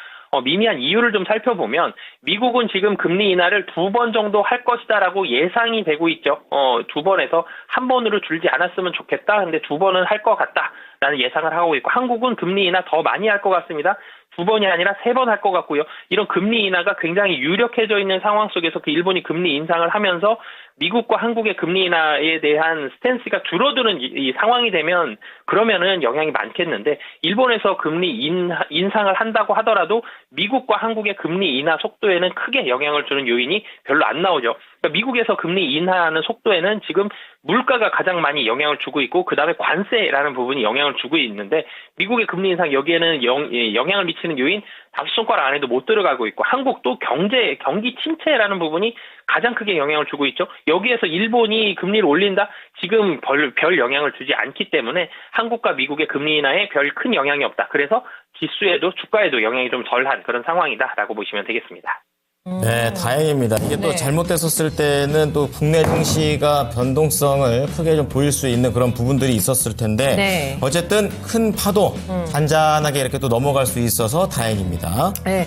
미미한 이유를 좀 살펴보면 미국은 지금 금리 인하를 2번 정도 할 것이다라고 예상이 되고 있죠. 2번에서 한 번으로 줄지 않았으면 좋겠다. 근데 2번은 할 것 같다라는 예상을 하고 있고 한국은 금리 인하 더 많이 할 것 같습니다. 2번이 아니라 3번 할 것 같고요. 이런 금리 인하가 굉장히 유력해져 있는 상황 속에서 일본이 금리 인상을 하면서 미국과 한국의 금리 인하에 대한 스탠스가 줄어드는 이 상황이 되면 그러면은 영향이 많겠는데 일본에서 금리 인상을 한다고 하더라도 미국과 한국의 금리 인하 속도에는 크게 영향을 주는 요인이 별로 안 나오죠. 그러니까 미국에서 금리 인하하는 속도에는 지금 물가가 가장 많이 영향을 주고 있고 그다음에 관세라는 부분이 영향을 주고 있는데 미국의 금리 인상 여기에는 영향을 미치는 요인 5손가락 안에도 못 들어가고 있고 한국도 경기 침체라는 부분이 가장 크게 영향을 주고 있죠. 여기에서 일본이 금리를 올린다? 지금 별 영향을 주지 않기 때문에 한국과 미국의 금리 인하에 별 큰 영향이 없다. 그래서 지수에도 주가에도 영향이 좀 덜한 그런 상황이다라고 보시면 되겠습니다. 네, 다행입니다. 이게 또 잘못됐었을 때는 또 국내 증시가 변동성을 크게 좀 보일 수 있는 그런 부분들이 있었을 텐데 어쨌든 큰 파도 잔잔하게 이렇게 또 넘어갈 수 있어서 다행입니다. 네,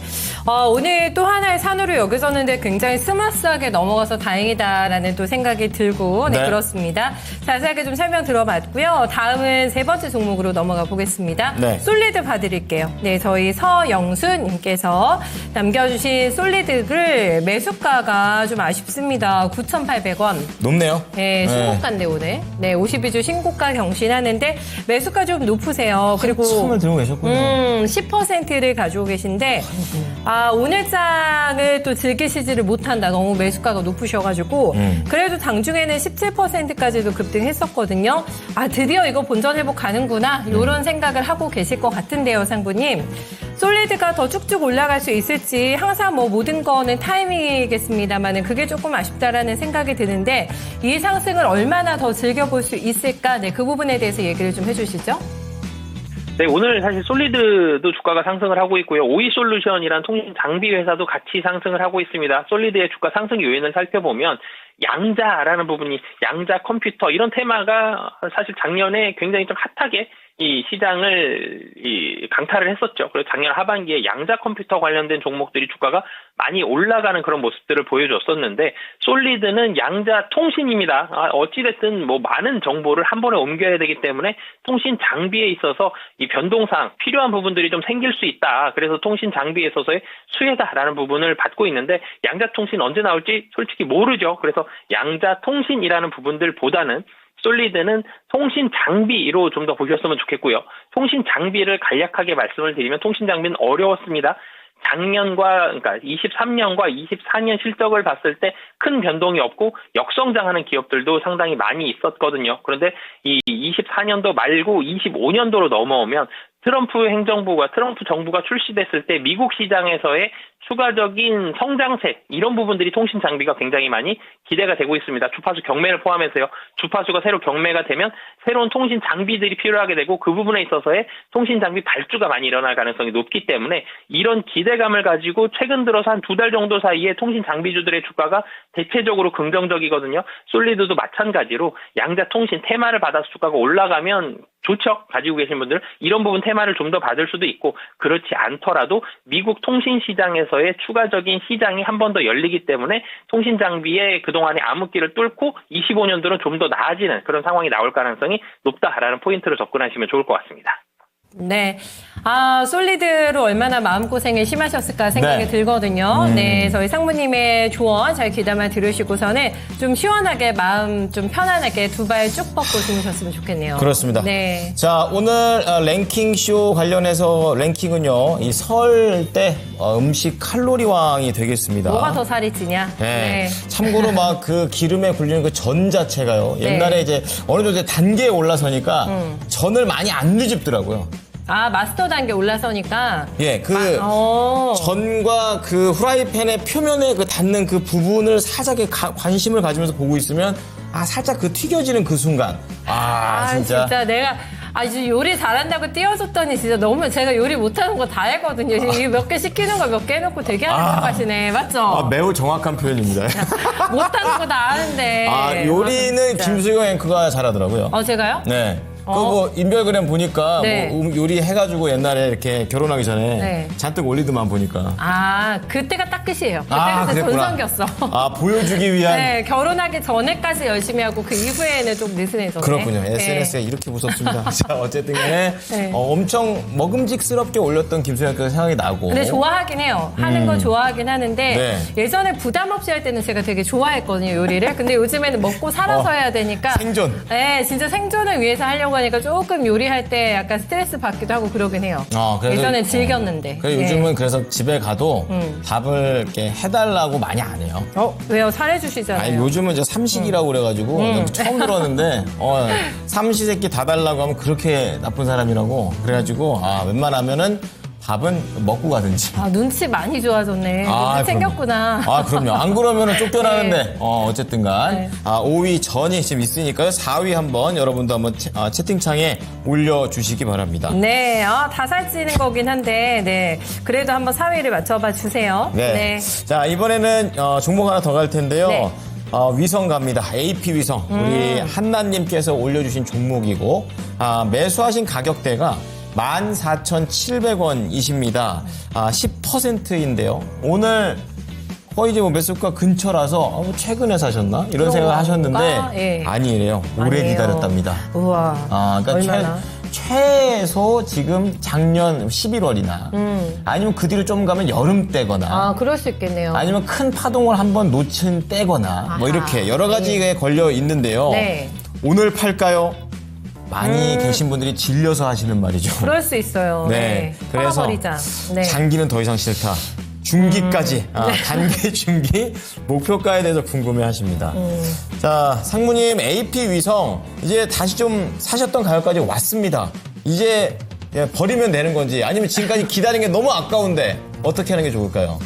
오늘 또 하나의 산으로 여겨졌는데 굉장히 스마스하게 넘어가서 다행이다라는 또 생각이 들고 그렇습니다. 자세하게 좀 설명 들어봤고요. 다음은 3번째 종목으로 넘어가 보겠습니다. 솔리드 봐드릴게요. 네, 저희 서영순님께서 남겨주신 솔리드 솔리드를 매수가가 좀 아쉽습니다. 9,800원. 높네요. 네, 신고가인데 오늘. 네, 52주 신고가 경신하는데 매수가 좀 높으세요. 그리고 처음을 들고 계셨군요. 10%를 가지고 계신데 오늘 장을 또 즐기시지를 못한다. 너무 매수가가 높으셔가지고 그래도 당중에는 17%까지도 급등했었거든요. 드디어 이거 본전 회복 가는구나. 이런 생각을 하고 계실 것 같은데요, 상부님. 솔리드가 더 쭉쭉 올라갈 수 있을지 항상 뭐 모든 거는 타이밍이겠습니다만은 그게 조금 아쉽다라는 생각이 드는데 이 상승을 얼마나 더 즐겨볼 수 있을까? 네, 그 부분에 대해서 얘기를 좀 해주시죠. 네, 오늘 사실 솔리드도 주가가 상승을 하고 있고요. 오이솔루션이란 통신 장비 회사도 같이 상승을 하고 있습니다. 솔리드의 주가 상승 요인을 살펴보면 양자라는 부분이 양자 컴퓨터 이런 테마가 사실 작년에 굉장히 좀 핫하게 이 시장을 강타를 했었죠. 그래서 작년 하반기에 양자 컴퓨터 관련된 종목들이 주가가 많이 올라가는 그런 모습들을 보여줬었는데 솔리드는 양자 통신입니다. 어찌됐든 뭐 많은 정보를 한 번에 옮겨야 되기 때문에 통신 장비에 있어서 이 변동상 필요한 부분들이 좀 생길 수 있다. 그래서 통신 장비에 있어서의 수혜다라는 부분을 받고 있는데 양자 통신 언제 나올지 솔직히 모르죠. 그래서 양자 통신이라는 부분들보다는 솔리드는 통신 장비로 좀 더 보셨으면 좋겠고요. 통신 장비를 간략하게 말씀을 드리면 통신 장비는 어려웠습니다. 작년과 그러니까 23년과 24년 실적을 봤을 때 큰 변동이 없고 역성장하는 기업들도 상당히 많이 있었거든요. 그런데 이 24년도 말고 25년도로 넘어오면 트럼프 정부가 출시됐을 때 미국 시장에서의 추가적인 성장세 이런 부분들이 통신 장비가 굉장히 많이 기대가 되고 있습니다. 주파수 경매를 포함해서요. 주파수가 새로 경매가 되면 새로운 통신 장비들이 필요하게 되고 그 부분에 있어서의 통신 장비 발주가 많이 일어날 가능성이 높기 때문에 이런 기대감을 가지고 최근 들어서 한 2달 정도 사이에 통신 장비주들의 주가가 대체적으로 긍정적이거든요. 솔리드도 마찬가지로 양자 통신 테마를 받아서 주가가 올라가면 좋죠. 가지고 계신 분들 이런 부분 테마를 좀 더 받을 수도 있고 그렇지 않더라도 미국 통신 시장에서의 추가적인 시장이 한 번 더 열리기 때문에 통신 장비의 그동안의 암흑기를 뚫고 25년도는 좀 더 나아지는 그런 상황이 나올 가능성이 높다라는 포인트로 접근하시면 좋을 것 같습니다. 네. 솔리드로 얼마나 마음고생을 심하셨을까 생각이 들거든요. 네. 저희 상무님의 조언 잘 귀담아 들으시고서는 좀 시원하게 마음 좀 편안하게 두 발 쭉 뻗고 주무셨으면 좋겠네요. 그렇습니다. 네. 자, 오늘 랭킹쇼 관련해서 랭킹은요, 이 설 때 음식 칼로리왕이 되겠습니다. 뭐가 더 살이 찌냐? 네. 참고로 막 그 기름에 굴리는 그 전 자체가요. 옛날에 이제 어느 정도 단계에 올라서니까 전을 많이 안 뒤집더라고요. 마스터 단계 올라서니까. 예, 전과 그 후라이팬의 표면에 그 닿는 그 부분을 살짝 관심을 가지면서 보고 있으면 살짝 그 튀겨지는 그 순간. 진짜 내가 이제 요리 잘한다고 띄워줬더니 진짜 너무 제가 요리 못하는 거 다 했거든요. 이게 몇 개 시키는 거 몇 개 해놓고 되게 하는 척 하시네. 맞죠? 매우 정확한 표현입니다. 못하는 거 다 아는데. 요리는 김수경 앵커가 잘하더라고요. 제가요? 네. 뭐 인별그램 보니까 네. 뭐 요리 해가지고 옛날에 이렇게 결혼하기 전에 잔뜩 올리더만 보니까. 그때가 딱 끝이에요. 그때가 전성기였어. 보여주기 위한. 네, 결혼하기 전에까지 열심히 하고 그 이후에는 좀 느슨해졌네. 그렇군요. SNS가 이렇게 무섭습니다. 자, 어쨌든 엄청 먹음직스럽게 올렸던 김수현께서 생각이 나고. 근데 좋아하긴 해요. 하는 건 좋아하긴 하는데 예전에 부담 없이 할 때는 제가 되게 좋아했거든요, 요리를. 근데 요즘에는 먹고 살아서 해야 되니까. 생존. 네, 진짜 생존을 위해서 하려고 하니까 조금 요리할 때 약간 스트레스 받기도 하고 그러긴 해요. 예전엔 즐겼는데. 요즘은 그래서 집에 가도 밥을 이렇게 해달라고 많이 안 해요. 왜요? 잘해주시잖아요. 요즘은 이제 삼식이라고 그래가지고 처음 들었는데 삼시세끼 다 달라고 하면 그렇게 나쁜 사람이라고 그래가지고 웬만하면은 밥은 먹고 가든지. 눈치 많이 좋아졌네. 챙겼구나. 그럼요. 안 그러면 쫓겨나는데. 어쨌든 간. 5위 전이 지금 있으니까요. 4위 한번 여러분도 한번 채팅창에 올려주시기 바랍니다. 네. 다 살찌는 거긴 한데, 네. 그래도 한번 4위를 맞춰봐 주세요. 네. 자, 이번에는 종목 하나 더 갈 텐데요. 네. 위성 갑니다. AP 위성. 우리 한나님께서 올려주신 종목이고, 매수하신 가격대가 14,700원이십니다. 10%인데요. 오늘 거의 이제 매수가 근처라서 최근에 사셨나? 이런 생각을 하셨는데 아니래요. 오래 기다렸답니다. 우와. 그러니까 최소 지금 작년 11월이나 아니면 그 뒤로 좀 가면 여름 때거나 아, 그럴 수 있겠네요. 아니면 큰 파동을 한번 놓친 때거나 뭐 아하. 이렇게 여러 가지에 걸려 있는데요. 네. 오늘 팔까요? 많이 계신 분들이 질려서 하시는 말이죠. 그럴 수 있어요. 네. 그래서 팔아버리자. 네. 장기는 더 이상 싫다. 중기까지, 단기, 중기, 목표가에 대해서 궁금해 하십니다. 자, 상무님, AP 위성, 이제 다시 좀 사셨던 가격까지 왔습니다. 이제 버리면 되는 건지, 아니면 지금까지 기다린 게 너무 아까운데, 어떻게 하는 게 좋을까요?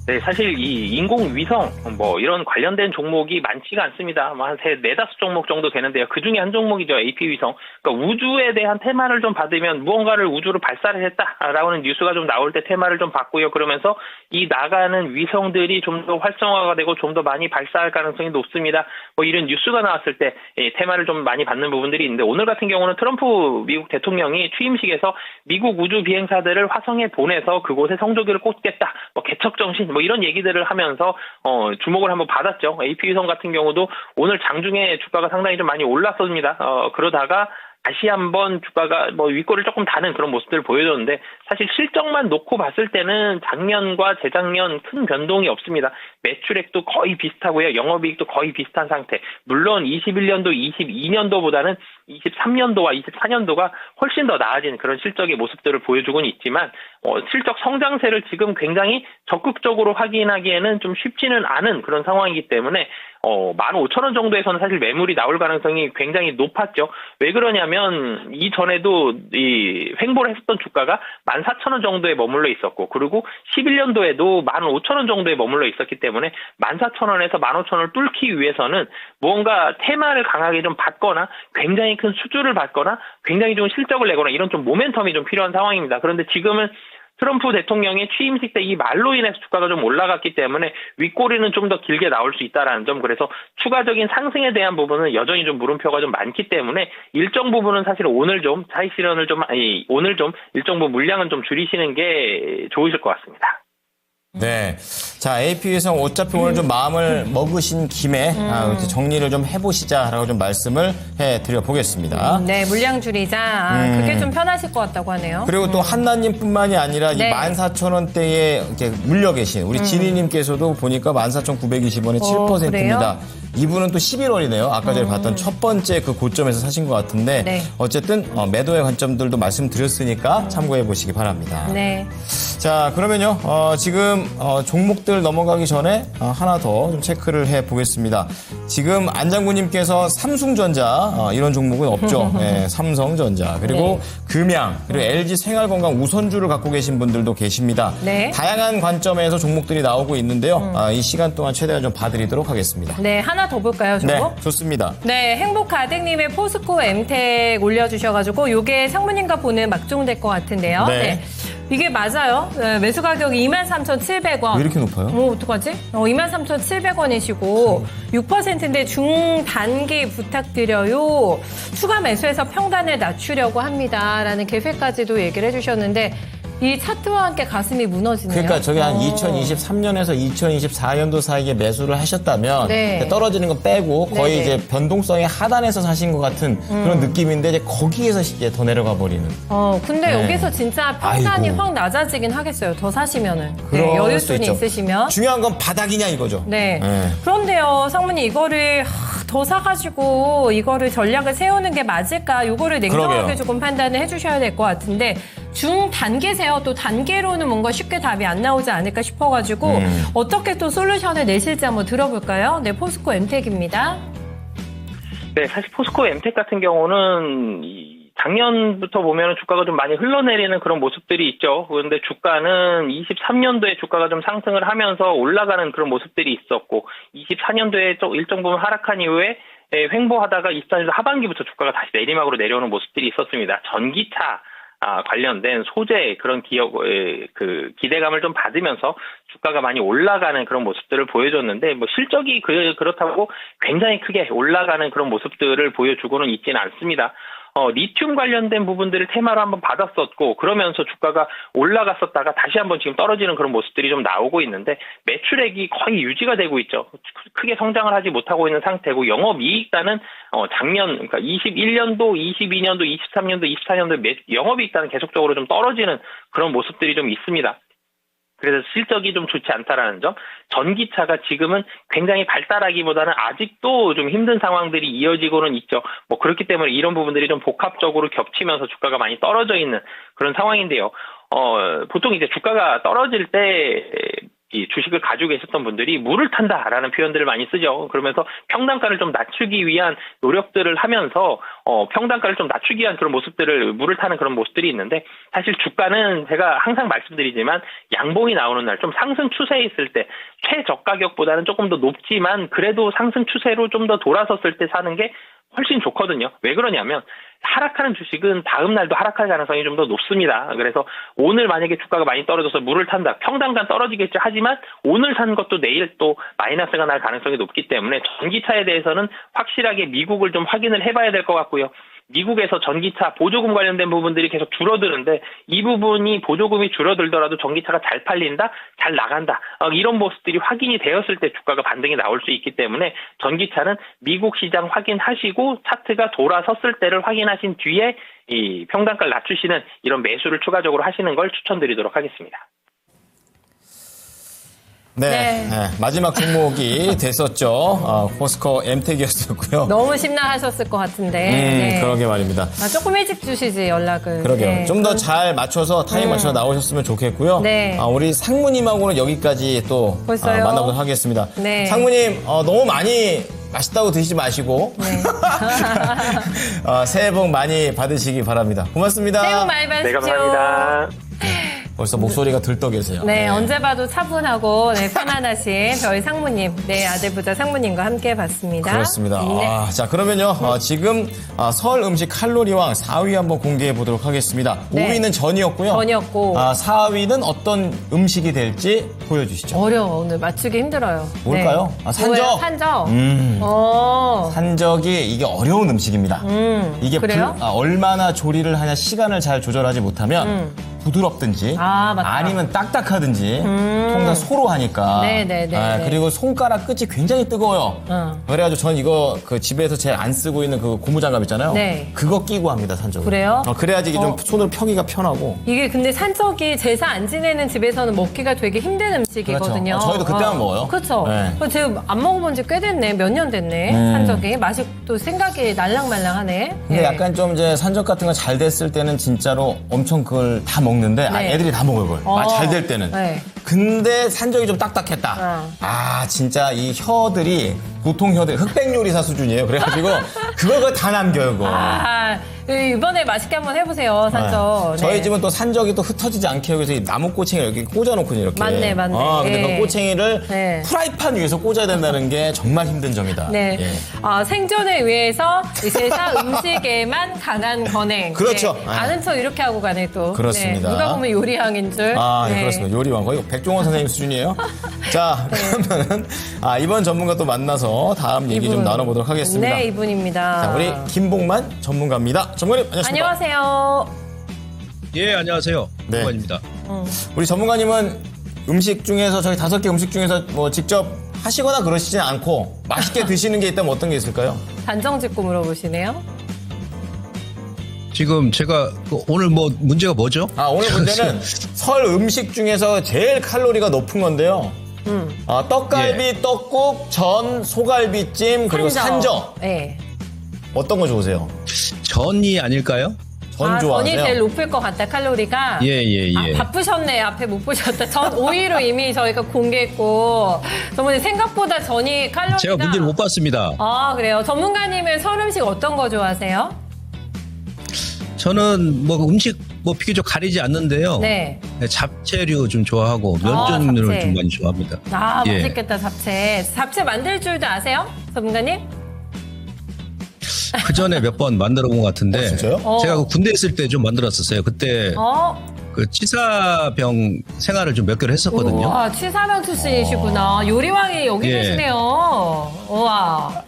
네, 사실 이 인공위성 뭐 이런 관련된 종목이 많지가 않습니다. 뭐 한 네다섯 종목 정도 되는데요. 그 중에 한 종목이죠. AP위성. 그러니까 우주에 대한 테마를 좀 받으면 무언가를 우주로 발사를 했다라는 뉴스가 좀 나올 때 테마를 좀 받고요. 그러면서 이 나가는 위성들이 좀 더 활성화가 되고 좀 더 많이 발사할 가능성이 높습니다. 뭐 이런 뉴스가 나왔을 때 테마를 좀 많이 받는 부분들이 있는데 오늘 같은 경우는 트럼프 미국 대통령이 취임식에서 미국 우주 비행사들을 화성에 보내서 그곳에 성조기를 꽂겠다. 뭐 개척 정신 뭐 이런 얘기들을 하면서 주목을 한번 받았죠. AP위성 같은 경우도 오늘 장중에 주가가 상당히 좀 많이 올랐습니다. 그러다가 다시 한번 주가가 뭐 윗골을 조금 다는 그런 모습들을 보여줬는데 사실 실적만 놓고 봤을 때는 작년과 재작년 큰 변동이 없습니다. 매출액도 거의 비슷하고요. 영업이익도 거의 비슷한 상태. 물론 21년도, 22년도보다는 23년도와 24년도가 훨씬 더 나아진 그런 실적의 모습들을 보여주고는 있지만 실적 성장세를 지금 굉장히 적극적으로 확인하기에는 좀 쉽지는 않은 그런 상황이기 때문에 15,000원 정도에서는 사실 매물이 나올 가능성이 굉장히 높았죠. 왜 그러냐면 이전에도 이 횡보를 했었던 주가가 14,000원 정도에 머물러 있었고 그리고 11년도에도 15,000원 정도에 머물러 있었기 때문에 14,000원에서 15,000원을 뚫기 위해서는 무언가 테마를 강하게 좀 받거나 굉장히 큰 수주를 받거나 굉장히 좋은 실적을 내거나 이런 좀 모멘텀이 좀 필요한 상황입니다. 그런데 지금은 트럼프 대통령의 취임식 때 이 말로 인해서 주가가 좀 올라갔기 때문에 윗꼬리는 좀 더 길게 나올 수 있다라는 점, 그래서 추가적인 상승에 대한 부분은 여전히 좀 물음표가 좀 많기 때문에 일정 부분은 사실 오늘 좀 차익 실현을 오늘 좀 일정 부분 물량은 좀 줄이시는 게 좋으실 것 같습니다. 네. 자, AP위성 어차피 오늘 좀 마음을 먹으신 김에 이렇게 정리를 좀 해보시자라고 좀 말씀을 해드려 보겠습니다. 네, 물량 줄이자. 그게 좀 편하실 것 같다고 하네요. 그리고 또 한나님뿐만이 아니라 네. 이 14,000원대에 이렇게 물려 계신 우리 진희님께서도 보니까 14,920원에 7%입니다. 이분은 또 11월이네요. 아까 전에 봤던 첫 번째 그 고점에서 사신 것 같은데 네. 어쨌든 매도의 관점들도 말씀드렸으니까 참고해 보시기 바랍니다. 네. 자, 그러면요. 지금 종목들 넘어가기 전에 하나 더 좀 체크를 해 보겠습니다. 지금 안 장군님께서 삼성전자 이런 종목은 없죠. 네, 삼성전자 그리고 금양 그리고 LG 생활건강 우선주를 갖고 계신 분들도 계십니다. 네. 다양한 관점에서 종목들이 나오고 있는데요. 이 시간 동안 최대한 좀 봐드리도록 하겠습니다. 네, 하나 더 볼까요, 네, 종목? 좋습니다. 네, 행복가득님의 포스코 엠텍 올려주셔가지고 요게 상무님과 보는 막종될 것 같은데요. 네. 이게 맞아요. 네, 매수 가격이 23,700원. 왜 이렇게 높아요? 어떡하지? 23,700원이시고 6%인데 중단기 부탁드려요. 추가 매수해서 평단을 낮추려고 합니다. 라는 계획까지도 얘기를 해주셨는데 이 차트와 함께 가슴이 무너지네요. 그러니까 저게 한 2023년에서 2024년도 사이에 매수를 하셨다면 네. 떨어지는 거 빼고 거의 네네. 이제 변동성의 하단에서 사신 것 같은 그런 느낌인데 이제 거기에서 이제 더 내려가 버리는. 근데 네. 여기서 진짜 평단이 아이고. 확 낮아지긴 하겠어요. 더 사시면은. 그럴 네, 여유 수 돈이 있죠. 있으시면. 중요한 건 바닥이냐 이거죠. 네. 네. 그런데요, 상무님 이거를 더 사가지고 이거를 전략을 세우는 게 맞을까? 이거를 냉정하게 그러게요. 조금 판단을 해주셔야 될 것 같은데 중단계세요. 또 단계로는 뭔가 쉽게 답이 안 나오지 않을까 싶어가지고 어떻게 또 솔루션을 내실지 한번 들어볼까요? 네, 포스코 엠텍입니다. 네, 사실 포스코 엠텍 같은 경우는 작년부터 보면 주가가 좀 많이 흘러내리는 그런 모습들이 있죠. 그런데 주가는 23년도에 주가가 좀 상승을 하면서 올라가는 그런 모습들이 있었고 24년도에 일정 부분 하락한 이후에 횡보하다가 24년도 하반기부터 주가가 다시 내리막으로 내려오는 모습들이 있었습니다. 전기차 관련된 소재 그런 그 기대감을 좀 받으면서 주가가 많이 올라가는 그런 모습들을 보여줬는데 뭐 실적이 그렇다고 굉장히 크게 올라가는 그런 모습들을 보여주고는 있지는 않습니다. 리튬 관련된 부분들을 테마로 한번 받았었고 그러면서 주가가 올라갔었다가 다시 한번 지금 떨어지는 그런 모습들이 좀 나오고 있는데 매출액이 거의 유지가 되고 있죠. 크게 성장을 하지 못하고 있는 상태고 영업이익단은 작년 그러니까 21년도, 22년도, 23년도, 24년도 영업이익단은 계속적으로 좀 떨어지는 그런 모습들이 좀 있습니다. 그래서 실적이 좀 좋지 않다라는 점. 전기차가 지금은 굉장히 발달하기보다는 아직도 좀 힘든 상황들이 이어지고는 있죠. 뭐 그렇기 때문에 이런 부분들이 좀 복합적으로 겹치면서 주가가 많이 떨어져 있는 그런 상황인데요. 보통 이제 주가가 떨어질 때 이 주식을 가지고 계셨던 분들이 물을 탄다라는 표현들을 많이 쓰죠. 그러면서 평단가를 좀 낮추기 위한 노력들을 하면서 평단가를 좀 낮추기 위한 그런 모습들을 물을 타는 그런 모습들이 있는데 사실 주가는 제가 항상 말씀드리지만 양봉이 나오는 날 좀 상승 추세에 있을 때 최저가격보다는 조금 더 높지만 그래도 상승 추세로 좀 더 돌아섰을 때 사는 게 훨씬 좋거든요. 왜 그러냐면 하락하는 주식은 다음 날도 하락할 가능성이 좀 더 높습니다. 그래서 오늘 만약에 주가가 많이 떨어져서 물을 탄다. 평단가 떨어지겠죠. 하지만 오늘 산 것도 내일 또 마이너스가 날 가능성이 높기 때문에 전기차에 대해서는 확실하게 미국을 좀 확인을 해봐야 될 것 같고요. 미국에서 전기차 보조금 관련된 부분들이 계속 줄어드는데 이 부분이 보조금이 줄어들더라도 전기차가 잘 팔린다, 잘 나간다 이런 모습들이 확인이 되었을 때 주가가 반등이 나올 수 있기 때문에 전기차는 미국 시장 확인하시고 차트가 돌아섰을 때를 확인하신 뒤에 이 평단가를 낮추시는 이런 매수를 추가적으로 하시는 걸 추천드리도록 하겠습니다. 네, 네. 네, 마지막 종목이 됐었죠. 포스코 엠텍이었었고요. 너무 심란하셨을 것 같은데. 네. 그러게 말입니다. 조금 일찍 주시지 연락을. 그러게요. 네. 좀 더 잘 맞춰서 타임 맞춰서 나오셨으면 좋겠고요. 네. 우리 상무님하고는 여기까지 또 벌써요? 만나보도록 하겠습니다. 네. 상무님 너무 많이 맛있다고 드시지 마시고 네. 새해 복 많이 받으시기 바랍니다. 고맙습니다. 새해 복 많이 네, 받으십시오. 감사합니다. 벌써 목소리가 들떠 계세요. 네, 언제 봐도 차분하고 편안하신 저희 상무님, 아들부자 상무님과 함께 봤습니다. 그렇습니다. 네. 자, 그러면요. 지금 설 음식 칼로리왕 4위 한번 공개해 보도록 하겠습니다. 네. 5위는 전이었고요. 전이었고. 4위는 어떤 음식이 될지 보여주시죠. 어려워. 오늘 맞추기 힘들어요. 뭘까요? 네. 산적. 뭐예요? 산적. 산적이 이게 어려운 음식입니다. 이게 그래요? 얼마나 조리를 하냐 시간을 잘 조절하지 못하면 부드럽든지 맞다. 아니면 딱딱하든지 통상 소로 하니까 네네네. 그리고 손가락 끝이 굉장히 뜨거워요. 그래가지고 전 이거 그 집에서 제일 안 쓰고 있는 그 고무장갑 있잖아요. 네. 그거 끼고 합니다, 산적을. 그래요? 그래야지 이게 좀 손을 펴기가 편하고. 이게 근데 산적이 제사 안 지내는 집에서는 먹기가 되게 힘든 음식이거든요. 그렇죠. 저희도 그때만 먹어요. 그렇죠. 네. 제가 안 먹어본 지 꽤 됐네. 몇 년 됐네. 산적이. 맛이 또 생각이 날랑말랑하네. 근데 네. 약간 좀 이제 산적 같은 거 잘 됐을 때는 진짜로 엄청 그걸 다 먹는데 네. 애들이 다 먹어요, 그걸. 잘 될 때는. 네. 근데 산적이 좀 딱딱했다. 진짜 이 혀들이 보통 혀들 흑백 요리사 수준이에요. 그래가지고 그걸 다 남겨요, 그거. 이번에 맛있게 한번 해보세요, 산적. 네. 저희 집은 또 산적이 또 흩어지지 않게 여기서 이 나무 꼬챙이를 이렇게 꽂아놓거든요, 이렇게. 맞네. 근데 예. 그 꼬챙이를 네. 프라이팬 위에서 꽂아야 된다는 게 정말 힘든 점이다. 네. 예. 생존을 위해서 이 제사 음식에만 강한 건행. 그렇죠. 네. 아는 척 이렇게 하고 가네, 또. 그렇습니다. 네. 누가 보면 요리왕인 줄. 네, 그렇습니다. 요리왕. 거의 백종원 선생님 수준이에요. 자, 그러면은, 이번 전문가 또 만나서 다음 얘기 좀 나눠보도록 하겠습니다. 네, 이분입니다. 자, 우리 김봉만 전문가입니다. 전문가님, 안녕하십니까? 안녕하세요. 예, 안녕하세요. 네. 김관입니다. 우리 전문가님은 음식 중에서 저희 5개 음식 중에서 뭐 직접 하시거나 그러시진 않고 맛있게 드시는 게 있다면 어떤 게 있을까요? 단정 짓고 물어보시네요. 지금 제가 오늘 문제가 뭐죠? 오늘 문제는 설 음식 중에서 제일 칼로리가 높은 건데요. 떡갈비, 떡국, 전, 소갈비찜, 그리고 산적. 네. 어떤 거 좋으세요? 전이 아닐까요? 전 좋아하세요? 전이 제일 높을 것 같다, 칼로리가. 예. 바쁘셨네. 앞에 못 보셨다. 전 5위로 이미 저희가 공개했고. 전문가님 생각보다 전이 칼로리가. 제가 문제를 못 봤습니다. 그래요. 전문가님은 설 음식 어떤 거 좋아하세요? 저는 음식 비교적 가리지 않는데요. 네. 잡채류 좀 좋아하고 면 종류를 잡채. 좀 많이 좋아합니다. 예. 맛있겠다, 잡채. 잡채 만들 줄도 아세요? 전문가님? 그 전에 몇 번 만들어 본 것 같은데. 진짜요? 제가 군대 있을 때 좀 만들었었어요. 그때 그 치사병 생활을 좀 몇 개를 했었거든요. 와, 취사병 출신이시구나. 요리왕이 여기 예. 계시네요. 우와.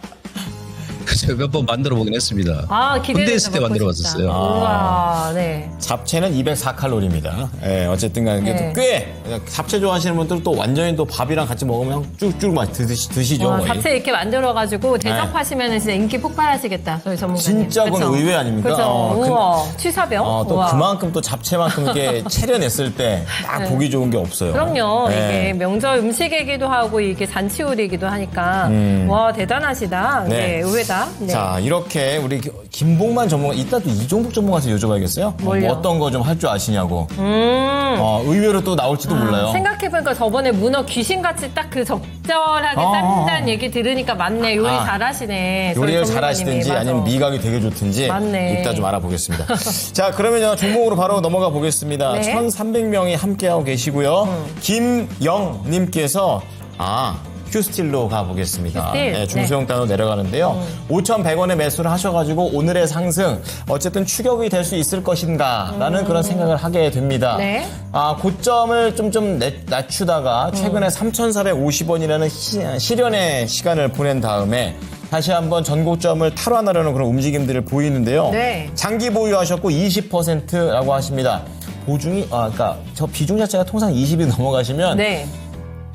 글쎄요, 몇 번 만들어 보긴 했습니다. 군대 기대돼서 있을 때 먹고 만들어 싶다. 봤었어요. 우와, 네. 잡채는 204칼로리입니다. 예, 어쨌든 간에 네. 꽤 잡채 좋아하시는 분들은 또 완전히 또 밥이랑 같이 먹으면 쭉쭉 막 드시죠. 거의. 잡채 이렇게 만들어가지고 대접하시면 진짜 인기 폭발하시겠다. 저희 전문가님. 진짜 그건 그쵸? 의외 아닙니까? 그렇죠. 우와, 취사병. 또 우와. 그만큼 또 잡채만큼 이렇게 차려냈을 때 딱 보기 좋은 게 없어요. 그럼요. 네. 이게 명절 음식이기도 하고 이게 잔치요리이기도 하니까 와 대단하시다. 네. 네, 의외다. 네. 자, 이렇게 우리 김봉만 전문가, 이따 또 이종복 전문가한테 여쭤봐야겠어요? 뭘요? 뭐 어떤 거 좀 할 줄 아시냐고. 의외로 또 나올지도 몰라요. 생각해보니까 저번에 문어 귀신같이 딱 그 적절하게 삶는다는 얘기 들으니까 맞네. 요리 잘하시네. 저희 요리를 전문가님이. 잘하시든지 맞아. 아니면 미각이 되게 좋든지 맞네. 이따 좀 알아보겠습니다. 자, 그러면 종목으로 바로 넘어가 보겠습니다. 네. 1,300명이 함께하고 계시고요. 김영님께서 휴스틸로 가보겠습니다. 휴스틸. 네, 중소형 단으로 내려가는데요. 5,100원에 매수를 하셔가지고 오늘의 상승 어쨌든 추격이 될 수 있을 것인가라는 그런 생각을 하게 됩니다. 네. 고점을 좀 낮추다가 최근에 3,450원이라는 시련의 시간을 보낸 다음에 다시 한번 전고점을 탈환하려는 그런 움직임들을 보이는데요. 네. 장기 보유하셨고 20%라고 하십니다. 보중이 그러니까 저 비중 자체가 통상 20이 넘어가시면 네.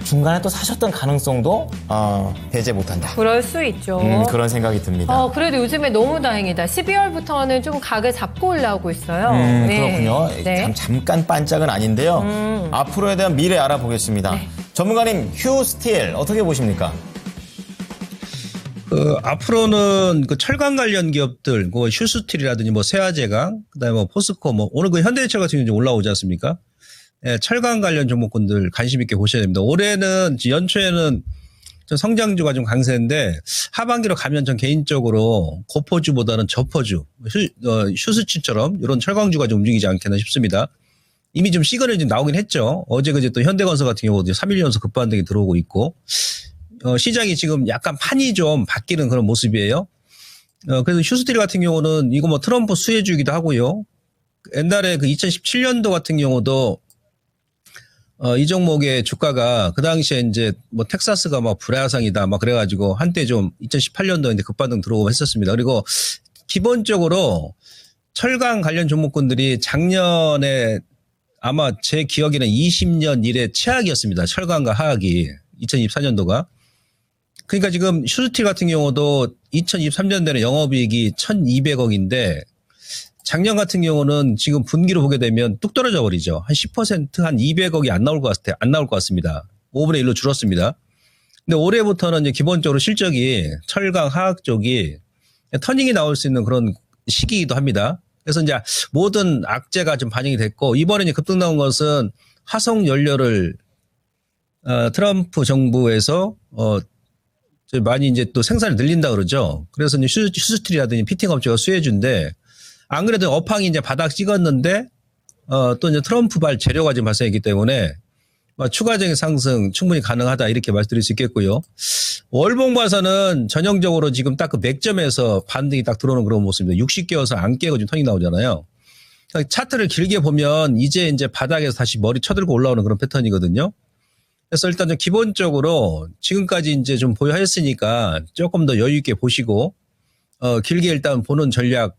중간에 또 사셨던 가능성도 배제 못한다. 그럴 수 있죠. 그런 생각이 듭니다. 그래도 요즘에 너무 다행이다. 12월부터는 좀 각을 잡고 올라오고 있어요. 네. 그렇군요. 네. 잠깐 반짝은 아닌데요. 앞으로에 대한 미래 알아보겠습니다. 네. 전문가님, 휴스틸 어떻게 보십니까? 앞으로는 그 철강 관련 기업들, 그 휴스틸이라든지 뭐 세아제강, 그다음에 뭐 포스코, 뭐 오늘 그 현대제철 같은 경우 올라오지 않습니까? 예, 철강 관련 종목군들 관심 있게 보셔야 됩니다. 올해는 연초에는 좀 성장주가 좀 강세인데 하반기로 가면 전 개인적으로 고포주보다는 저포주, 휴스틸처럼 이런 철강주가 좀 움직이지 않겠나 싶습니다. 이미 좀 시그널이 좀 나오긴 했죠. 어제 그제 또 현대건설 같은 경우도 3일 연속 급반등이 들어오고 있고 시장이 지금 약간 판이 좀 바뀌는 그런 모습이에요. 그래서 휴스틸 같은 경우는 이거 뭐 트럼프 수혜주이기도 하고요. 옛날에 그 2017년도 같은 경우도 이 종목의 주가가 그 당시에 이제 뭐 텍사스가 막 불화상이다 막 그래가지고 한때 좀 2018년도에 이제 급반등 들어오고 했었습니다. 그리고 기본적으로 철강 관련 종목군들이 작년에 아마 제 기억에는 20년 이래 최악이었습니다. 철강과 하악이 2024년도가. 그러니까 지금 휴스틸 같은 경우도 2023년도에는 영업이익이 1,200억인데 작년 같은 경우는 지금 분기로 보게 되면 뚝 떨어져 버리죠. 한 10%, 한 200억이 안 나올 것 같습니다. 5분의 1로 줄었습니다. 근데 올해부터는 이제 기본적으로 실적이 철강, 화학 쪽이 터닝이 나올 수 있는 그런 시기이기도 합니다. 그래서 이제 모든 악재가 좀 반영이 됐고 이번에 이제 급등 나온 것은 화석 연료를 트럼프 정부에서 많이 이제 또 생산을 늘린다 그러죠. 그래서 이제 휴스틸이라든지 피팅 업체가 수혜주인데 안 그래도 업황이 이제 바닥 찍었는데 또 이제 트럼프발 재료가 지금 발생했기 때문에 추가적인 상승 충분히 가능하다 이렇게 말씀드릴 수 있겠고요. 월봉 봐서는 전형적으로 지금 딱 그 맥점에서 반등이 딱 들어오는 그런 모습입니다. 60개여서 안 깨고 지금 턴이 나오잖아요. 차트를 길게 보면 이제 바닥에서 다시 머리 쳐들고 올라오는 그런 패턴이거든요. 그래서 일단 좀 기본적으로 지금까지 이제 좀 보유하셨으니까 조금 더 여유 있게 보시고 길게 일단 보는 전략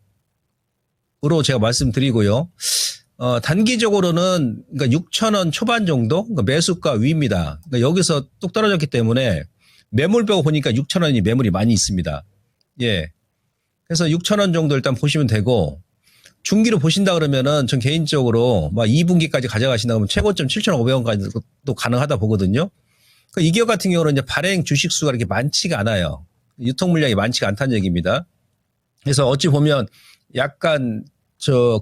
으로 제가 말씀드리고요. 단기적으로는 그러니까 6,000원 초반 정도 그러니까 매수가 위입니다. 그러니까 여기서 뚝 떨어졌기 때문에 매물 빼고 보니까 6,000원이 매물이 많이 있습니다. 예. 그래서 6,000원 정도 일단 보시면 되고 중기로 보신다 그러면은 전 개인적으로 막 2분기까지 가져가신다 그러면 최고점 7,500원까지도 가능하다 보거든요. 이 기업 같은 경우는 이제 발행 주식 수가 이렇게 많지가 않아요. 유통 물량이 많지가 않다는 얘기입니다. 그래서 어찌 보면 약간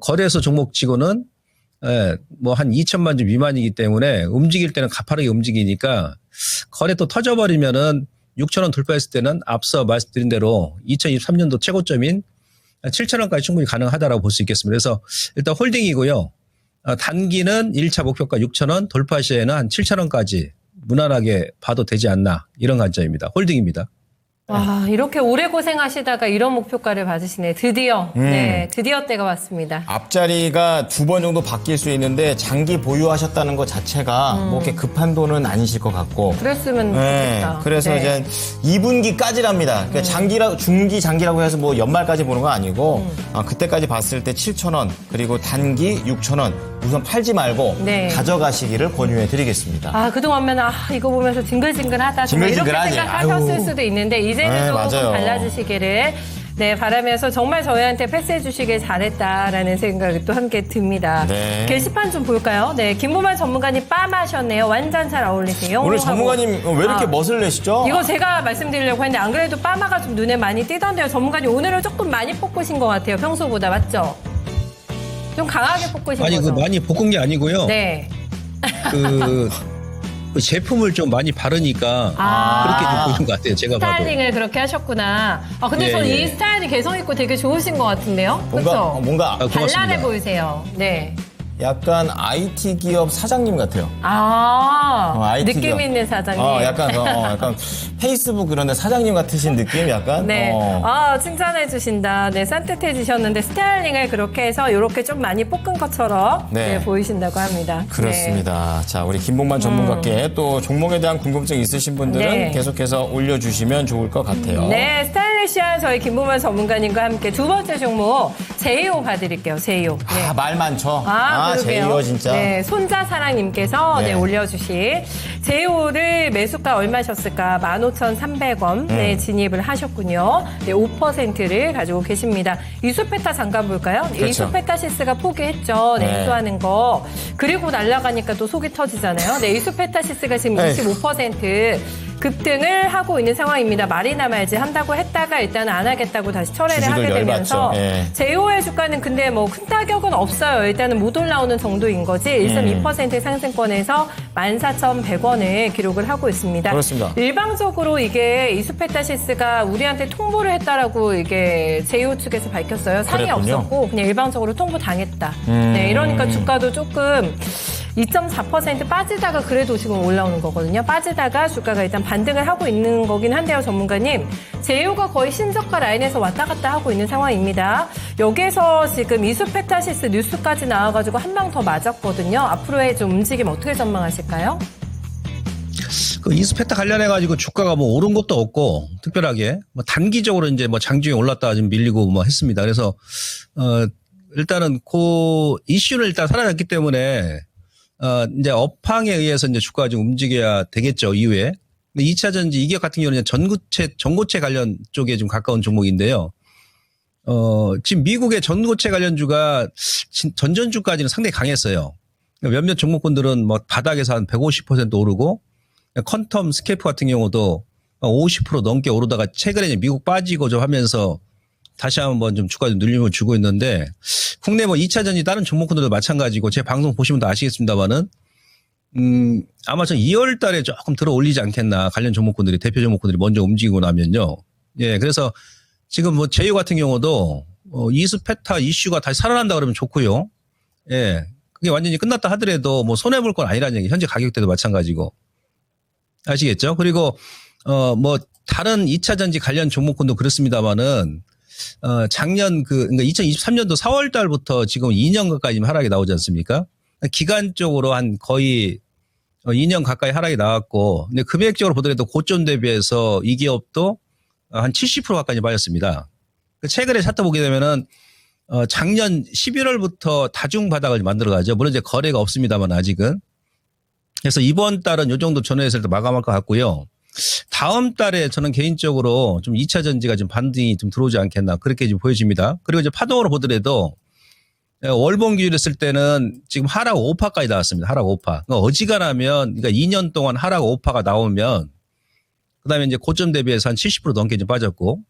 거래소 종목치고는 뭐 한 2천만 주 미만이기 때문에 움직일 때는 가파르게 움직이니까 거래 또 터져버리면은 6,000원 돌파했을 때는 앞서 말씀드린 대로 2023년도 최고점인 7,000원까지 충분히 가능하다라고 볼 수 있겠습니다. 그래서 일단 홀딩이고요. 단기는 1차 목표가 6,000원, 돌파 시에는 한 7,000원까지 무난하게 봐도 되지 않나 이런 관점입니다. 홀딩입니다. 와, 이렇게 오래 고생하시다가 이런 목표가를 받으시네. 드디어. 네, 드디어 때가 왔습니다. 앞자리가 2번 정도 바뀔 수 있는데 장기 보유하셨다는 것 자체가 뭐 이렇게 급한 돈은 아니실 것 같고. 그랬으면 네, 좋겠다. 그래서 네. 이제 2분기까지랍니다. 그러니까 중기 장기라고 해서 뭐 연말까지 보는 거 아니고 그때까지 봤을 때 7,000원 그리고 단기 6,000원 우선 팔지 말고 네. 가져가시기를 권유해 드리겠습니다. 아, 그동안면 이거 보면서 징글징글하다. 정말 이렇게 징글징글하지. 생각하셨을 아유. 수도 있는데 이제는 네, 조금 맞아요. 달라지시기를 네, 바라면서 정말 저희한테 패스해 주시길 잘했다라는 생각이 또 함께 듭니다. 네. 게시판 좀 볼까요? 네, 김보만 전문가님 빠마셨네요. 완전 잘 어울리세요. 오늘 하고. 전문가님 왜 이렇게 멋을 내시죠? 이거 제가 말씀드리려고 했는데 안 그래도 빠마가 좀 눈에 많이 띄던데요. 전문가님 오늘은 조금 많이 볶으신 것 같아요. 평소보다 맞죠? 좀 강하게 볶으신 아니, 거죠? 그 많이 볶은 게 아니고요. 네. 그 제품을 좀 많이 바르니까 그렇게 좀 보이는 것 같아요. 제가 봐도. 스타일링을 그렇게 하셨구나. 아, 근데 예, 전 이 예. 스타일이 개성 있고 되게 좋으신 것 같은데요? 그렇죠? 뭔가 고맙습니다. 발랄해 보이세요. 네. 약간 IT 기업 사장님 같아요. IT 느낌 기업. 있는 사장님. 약간 페이스북 그런 데 사장님 같으신 느낌 약간. 네. 칭찬해 주신다. 네, 산뜻해지셨는데 스타일링을 그렇게 해서 이렇게 좀 많이 볶은 것처럼 네. 보이신다고 합니다. 그렇습니다. 자, 우리 김봉만 전문가께 또 종목에 대한 궁금증 있으신 분들은 네. 계속해서 올려주시면 좋을 것 같아요. 네, 스타일리시한 저희 김보만 전문가님과 함께 두 번째 종목 제이오 봐드릴게요. 제이오. 네. 말 많죠. 그러게요. 제이오 진짜. 네, 손자사랑님께서 네. 올려주신 제이오를 매수가 얼마셨을까? 15,300원 네, 진입을 하셨군요. 네, 5%를 가지고 계십니다. 이수페타 잠깐 볼까요? 그렇죠. 이수페타시스가 포기했죠. 네, 네. 입수하는 거. 그리고 날아가니까 또 속이 터지잖아요. 네, 이수페타시스가 지금 에이. 25% 급등을 하고 있는 상황입니다. 말이나 말지 한다고 했다가 일단 안 하겠다고 다시 철회를 하게 주주들 되면서 열받죠. 예. 제이오의 주가는 근데 뭐 큰 타격은 없어요. 일단은 못 올라오는 정도인 거지. 1.2% 상승권에서 14,100원을 기록을 하고 있습니다. 그렇습니다. 일방적으로 이게 이수페타시스가 우리한테 통보를 했다라고 이게 제이오 측에서 밝혔어요. 상이 그랬군요. 없었고 그냥 일방적으로 통보 당했다. 네, 이러니까 주가도 조금 2.4% 빠지다가 그래도 지금 올라오는 거거든요. 빠지다가 주가가 일단 반등을 하고 있는 거긴 한데요, 전문가님. 제이오가 거의 신저가 라인에서 왔다 갔다 하고 있는 상황입니다. 여기에서 지금 이수페타시스 뉴스까지 나와가지고 한 방 더 맞았거든요. 앞으로의 좀 움직임 어떻게 전망하실까요? 그 이스페타 관련해가지고 주가가 뭐 오른 것도 없고, 특별하게. 뭐 단기적으로 이제 뭐 장중에 올랐다가 좀 밀리고 뭐 했습니다. 그래서, 일단은 그 이슈를 일단 살아났기 때문에, 이제 업황에 의해서 이제 주가가 좀 움직여야 되겠죠, 이후에. 근데 2차 전지 이격 같은 경우는 전고체 관련 쪽에 좀 가까운 종목인데요. 지금 미국의 전고체 관련주가 전전주까지는 상당히 강했어요. 몇몇 종목군들은 뭐 바닥에서 한 150% 오르고, 퀀텀 스케프 같은 경우도 50% 넘게 오르다가 최근에 이제 미국 빠지고 좀 하면서 다시 한번 좀 주가 좀 눌림을 주고 있는데, 국내 뭐 2차 전지 다른 종목군들도 마찬가지고, 제 방송 보시면 다 아시겠습니다만은, 아마 전 2월 달에 조금 들어 올리지 않겠나, 관련 종목군들이, 대표 종목군들이 먼저 움직이고 나면요. 예, 그래서 지금 뭐 제이오 같은 경우도, 이스페타 이슈가 다시 살아난다 그러면 좋고요. 예. 그게 완전히 끝났다 하더라도 뭐 손해볼 건 아니라는 얘기, 현재 가격대도 마찬가지고. 아시겠죠? 그리고, 뭐, 다른 2차 전지 관련 종목군도 그렇습니다만은, 작년 그러니까 2023년도 4월 달부터 지금 2년 가까이 하락이 나오지 않습니까? 기간적으로 한 거의 2년 가까이 하락이 나왔고, 근데 금액적으로 보더라도 고점 대비해서 이 기업도 한 70% 가까이 빠졌습니다. 최근에 차트 보게 되면은, 작년 11월부터 다중 바닥을 만들어가죠. 물론 이제 거래가 없습니다만 아직은. 그래서 이번 달은 이 정도 전후에서 마감할 것 같고요. 다음 달에 저는 개인적으로 좀 2차 전지가 좀 반등이 좀 들어오지 않겠나 그렇게 좀 보여집니다. 그리고 이제 파동으로 보더라도 월봉 기준으로 했을 때는 지금 하락 5%까지 나왔습니다. 하락 5%. 그러니까 어지간하면 그러니까 2년 동안 하락 5%가 나오면 그다음에 이제 고점 대비해서 한 70% 넘게 좀 빠졌고,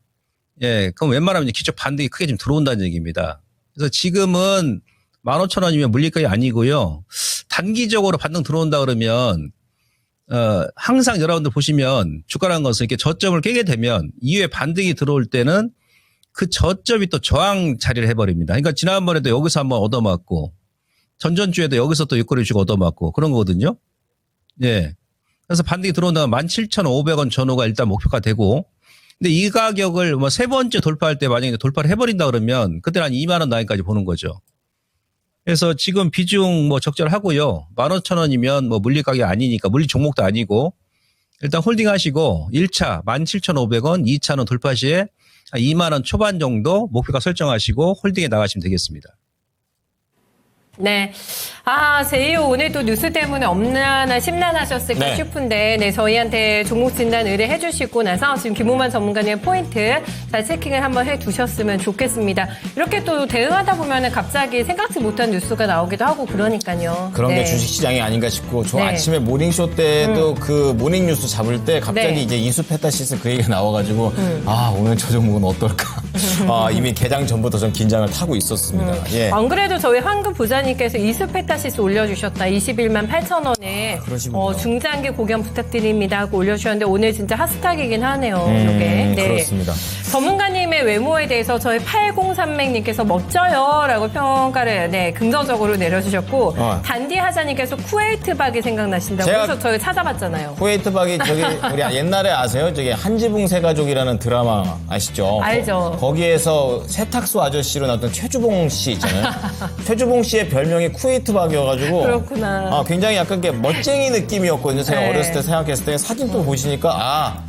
예, 그럼 웬만하면 이제 기초 반등이 크게 좀 들어온다는 얘기입니다. 그래서 지금은 15,000원이면 물리가이 아니고요. 단기적으로 반등 들어온다 그러면 항상 여러분들 보시면 주가라는 것은 이렇게 저점을 깨게 되면 이후에 반등이 들어올 때는 그 저점이 또 저항 자리를 해버립니다. 그러니까 지난번에도 여기서 한번 얻어맞고 전전주에도 여기서 또 육거리 주고 얻어맞고 그런 거거든요. 예. 그래서 반등이 들어온다면 17,500원 전후가 일단 목표가 되고, 근데 이 가격을 뭐 세 번째 돌파할 때 만약에 돌파를 해버린다 그러면 그때는 한 2만 원 라인까지 보는 거죠. 그래서 지금 비중 뭐 적절하고요. 15,000원이면 뭐 물리 가격 아니니까 물리 종목도 아니고 일단 홀딩 하시고 1차 17,500원, 2차는 돌파 시에 2만 원 초반 정도 목표가 설정하시고 홀딩에 나가시면 되겠습니다. 네. 제이오 오늘 또 뉴스 때문에 엄나나 심란하셨을까 네. 싶은데, 네, 저희한테 종목 진단 의뢰해 주시고 나서 지금 김호만 전문가님 포인트 잘 체킹을 한번 해 두셨으면 좋겠습니다. 이렇게 또 대응하다 보면은 갑자기 생각지 못한 뉴스가 나오기도 하고 그러니까요. 그런 네. 게 주식시장이 아닌가 싶고 저 네. 아침에 모닝쇼 때도 그 모닝뉴스 잡을 때 갑자기 네. 이제 이수페타시스 그 얘기가 나와가지고 오늘 저 종목은 어떨까 이미 개장 전부터 좀 긴장을 타고 있었습니다. 예. 안 그래도 저희 황금 부자님께서 이수페타시스 올려주셨다. 21만 8천 원에 그러시군요. 중장기 고견 부탁드립니다 하고 올려주셨는데 오늘 진짜 핫스탁이긴 하네요. 이게. 네. 그렇습니다. 전문가님의 외모에 대해서 저희 8030님께서 멋져요라고 평가를 긍정적으로 내려주셨고 단디 하자님께서 쿠웨이트 박이 생각나신다고 제가 해서 저희 찾아봤잖아요. 쿠웨이트박이 저기 우리 옛날에 아세요? 저기 한지붕 새가족이라는 드라마 아시죠? 알죠. 거기에서 세탁소 아저씨로 나왔던 최주봉 씨 있잖아요. 최주봉 씨의 별명이 쿠웨이트박이어가지고 그렇구나. 굉장히 약간 멋쟁이 느낌이었거든요. 제가 네. 어렸을 때 생각했을 때 사진 또 보시니까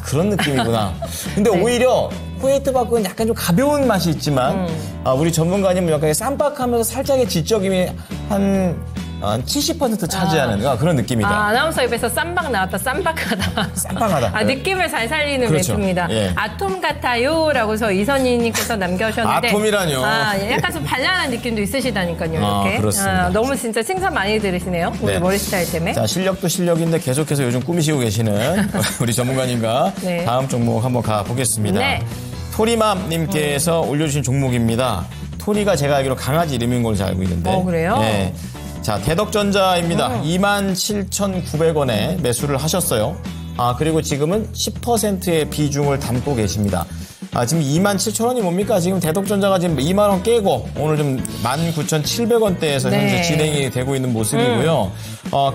그런 느낌이구나. 근데 오히려 쿠웨이트박은 약간 좀 가벼운 맛이 있지만 우리 전문가님은 약간 쌈박하면서 살짝의 지적임이 한 70% 차지하는 그런 느낌이다. 아나운서 입에서 쌈박 나왔다. 쌈박하다. 쌈박하다. 느낌을 잘 살리는 그렇죠. 멘트입니다. 예. 아톰 같아요라고 저 이선희님께서 남겨주셨는데 아톰이라뇨. 약간 좀 발랄한 느낌도 있으시다니까요. 이렇게. 그렇습니다. 너무 진짜 칭찬 많이 들으시네요. 오늘 네. 머리 스타일 때문에. 자, 실력도 실력인데 계속해서 요즘 꾸미시고 계시는 우리 전문가님과 네. 다음 종목 한번 가보겠습니다. 네. 토리맘님께서 올려주신 종목입니다. 토리가 제가 알기로 강아지 이름인 걸로 잘 알고 있는데. 그래요? 네. 자, 대덕전자입니다. 27,900원에 매수를 하셨어요. 그리고 지금은 10%의 비중을 담고 계십니다. 지금 27,000원이 뭡니까? 지금 대덕전자가 지금 2만 원 깨고 오늘 좀 19,700원대에서 네. 현재 진행이 되고 있는 모습이고요.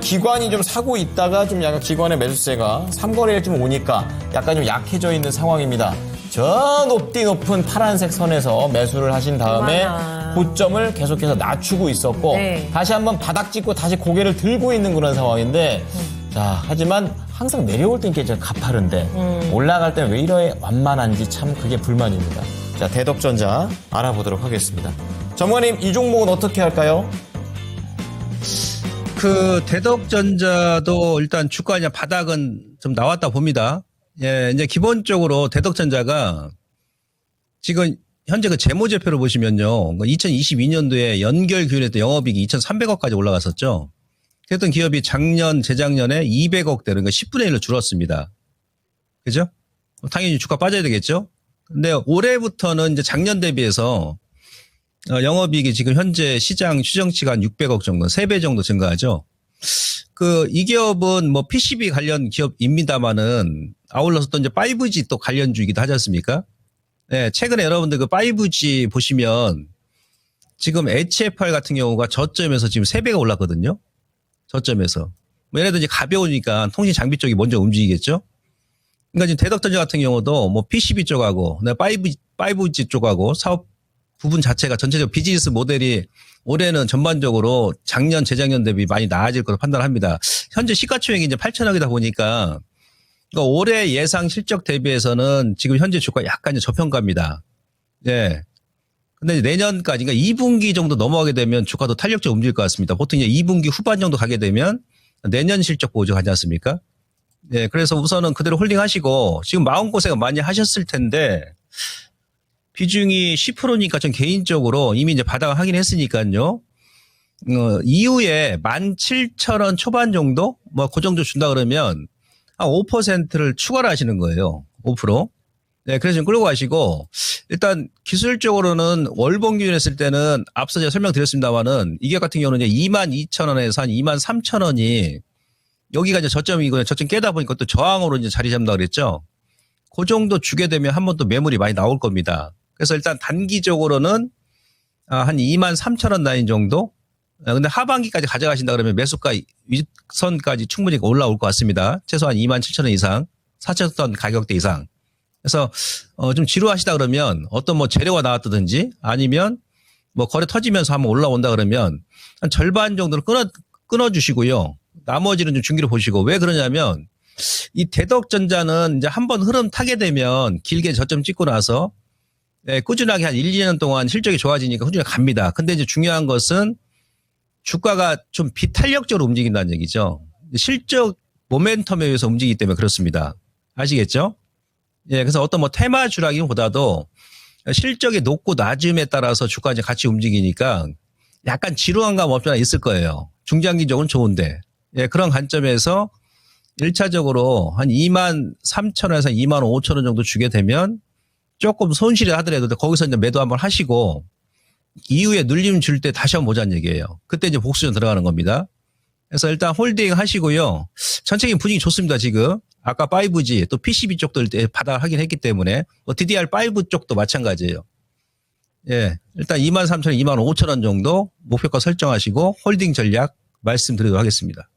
기관이 좀 사고 있다가 좀 약간 기관의 매수세가 3거래일 좀 오니까 약간 좀 약해져 있는 상황입니다. 저 높은 파란색 선에서 매수를 하신 다음에 고점을 계속해서 낮추고 있었고 네. 다시 한번 바닥 찍고 다시 고개를 들고 있는 그런 상황인데 자, 하지만 항상 내려올 땐 꽤 가파른데 올라갈 땐 왜 이래 완만한지 참 그게 불만입니다. 자, 대덕전자 알아보도록 하겠습니다. 전문가님, 이 종목은 어떻게 할까요? 그 대덕전자도 일단 주가 그냥 바닥은 좀 나왔다 봅니다. 예, 이제 기본적으로 대덕전자가 지금 현재 그 재무제표를 보시면요. 2022년도에 연결 기준했던 영업이익이 2,300억까지 올라갔었죠. 그랬던 기업이 작년, 재작년에 200억대, 그러니까 10분의 1로 줄었습니다. 그죠? 당연히 주가 빠져야 되겠죠? 근데 올해부터는 이제 작년 대비해서 영업이익이 지금 현재 시장 추정치가 한 600억 정도, 3배 정도 증가하죠. 이 기업은 뭐 PCB 관련 기업입니다만은 아울러서 또 이제 5G 또 관련주이기도 하지 않습니까? 네, 최근에 여러분들 그 5G 보시면 지금 HFR 같은 경우가 저점에서 지금 3배가 올랐거든요. 저점에서. 뭐 예를 들어 이제 가벼우니까 통신 장비 쪽이 먼저 움직이겠죠. 그러니까 지금 대덕전자 같은 경우도 뭐 PCB 쪽하고 5G 쪽하고 사업 부분 자체가 전체적으로 비즈니스 모델이 올해는 전반적으로 작년, 재작년 대비 많이 나아질 것으로 판단합니다. 현재 시가총액이 이제 8천억이다 보니까 그러니까 올해 예상 실적 대비해서는 지금 현재 주가 약간 이제 저평가입니다. 예. 근데 이제 내년까지, 그러니까 2분기 정도 넘어가게 되면 주가도 탄력적으로 움직일 것 같습니다. 보통 이제 2분기 후반 정도 가게 되면 내년 실적 보조 가지 않습니까? 예. 그래서 우선은 그대로 홀딩 하시고 지금 마음고생 많이 하셨을 텐데 비중이 10%니까 전 개인적으로 이미 이제 바닥을 하긴 했으니까요. 이후에 17,000원 초반 정도? 뭐 그 정도 준다 그러면 한 5%를 추가를 하시는 거예요. 5%. 네, 그래서 좀 끌고 가시고 일단 기술적으로는 월봉 기준 했을 때는 앞서 제가 설명드렸습니다만은 이 기업 같은 경우는 이제 22,000원에서 한 23,000원이 여기가 이제 저점이고 저점 깨다 보니까 또 저항으로 이제 자리 잡는다 그랬죠. 그 정도 주게 되면 한 번 또 매물이 많이 나올 겁니다. 그래서 일단 단기적으로는 한 23,000원 라인 정도. 근데 하반기까지 가져가신다 그러면 매수가 윗선까지 충분히 올라올 것 같습니다. 최소한 27,000원 이상, 4,000원 가격대 이상. 그래서 좀 지루하시다 그러면 어떤 뭐 재료가 나왔다든지 아니면 뭐 거래 터지면서 한번 올라온다 그러면 한 절반 정도는 끊어주시고요. 나머지는 좀 중기로 보시고 왜 그러냐면 이 대덕전자는 이제 한번 흐름 타게 되면 길게 저점 찍고 나서 꾸준하게 한 1, 2년 동안 실적이 좋아지니까 꾸준히 갑니다. 근데 이제 중요한 것은 주가가 좀 비탄력적으로 움직인다는 얘기죠. 실적 모멘텀에 의해서 움직이기 때문에 그렇습니다. 아시겠죠? 예, 그래서 어떤 뭐 테마주라기보다도 실적이 높고 낮음에 따라서 주가 이제 같이 움직이니까 약간 지루한 감 없지 않아 있을 거예요. 중장기적으로는 좋은데. 예, 그런 관점에서 1차적으로 한 23,000원에서 25,000원 정도 주게 되면 조금 손실을 하더라도 거기서 이제 매도 한번 하시고 이후에 눌림 줄 때 다시 한번 보자는 얘기예요. 그때 이제 복수전 들어가는 겁니다. 그래서 일단 홀딩 하시고요. 전체적인 분위기 좋습니다, 지금. 아까 5G 또 PCB 쪽도 바닥을 하긴 했기 때문에 DDR5 쪽도 마찬가지예요. 예. 일단 23,000원, 25,000원 정도 목표가 설정하시고 홀딩 전략 말씀드리도록 하겠습니다.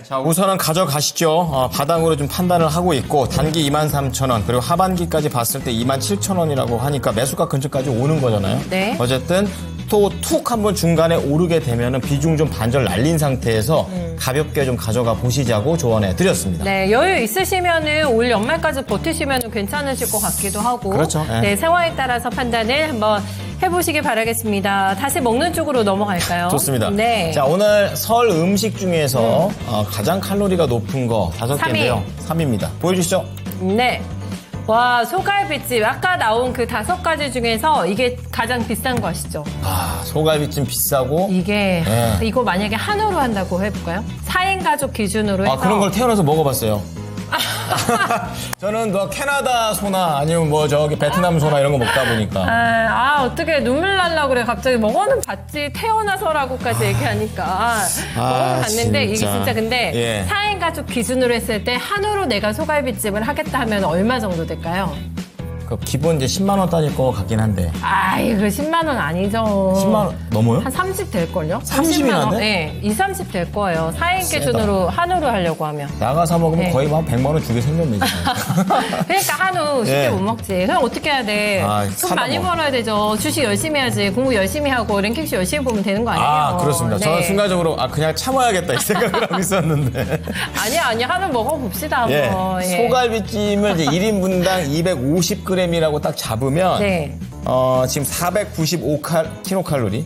자, 우선은 가져가시죠. 바닥으로 좀 판단을 하고 있고 단기 23,000원 그리고 하반기까지 봤을 때 27,000원이라고 하니까 매수가 근처까지 오는 거잖아요. 네. 어쨌든 또 툭 한번 중간에 오르게 되면은 비중 좀 반절 날린 상태에서 가볍게 좀 가져가 보시자고 조언해 드렸습니다. 네, 여유 있으시면은 올 연말까지 버티시면 괜찮으실 것 같기도 하고. 그렇죠. 네. 네, 상황에 따라서 판단을 한번 해보시기 바라겠습니다. 다시 먹는 쪽으로 넘어갈까요? 좋습니다. 네. 자, 오늘 설 음식 중에서 가장 칼로리가 높은 거 5개인데요. 3위입니다. 보여주시죠. 네. 와, 소갈비집. 아까 나온 그 5가지 중에서 이게 가장 비싼 거 아시죠? 소갈비찜 비싸고. 이게, 네. 이거 만약에 한우로 한다고 해볼까요? 4인 가족 기준으로 해서. 그런 걸 태어나서 먹어봤어요. 저는 뭐 캐나다 소나 아니면 뭐 저기 베트남 소나 이런 거 먹다 보니까. 어떻게 눈물 날라 그래. 갑자기 먹어는 봤지. 태어나서라고까지 얘기하니까. 먹어는 봤는데 이게 진짜 근데 예. 4인 가족 기준으로 했을 때 한우로 내가 소갈비집을 하겠다 하면 얼마 정도 될까요? 그 기본 이제 10만 원 따질 거 같긴 한데. 이거 10만 원 아니죠. 10만 원 넘어요? 한 30 될걸요? 30이나 돼? 네, 2, 30 될 거예요. 4인 세다. 기준으로 한우로 하려고 하면. 나가서 먹으면 네. 거의 한 100만 원 주게 생겼네. 지금. 그러니까 한우 쉽게 예. 못 먹지. 그럼 어떻게 해야 돼? 돈 사다 많이 먹어. 벌어야 되죠. 주식 열심히 해야지. 공부 열심히 하고 랭킹쇼 열심히 보면 되는 거 아니에요? 그렇습니다. 네. 저는 순간적으로 그냥 참아야겠다 이 생각을 하고 있었는데. 아니야. 한우 먹어봅시다. 예. 한번. 예. 소갈비찜을 이제 1인분당 250g이라고 딱 잡으면 네. 지금 495kcal.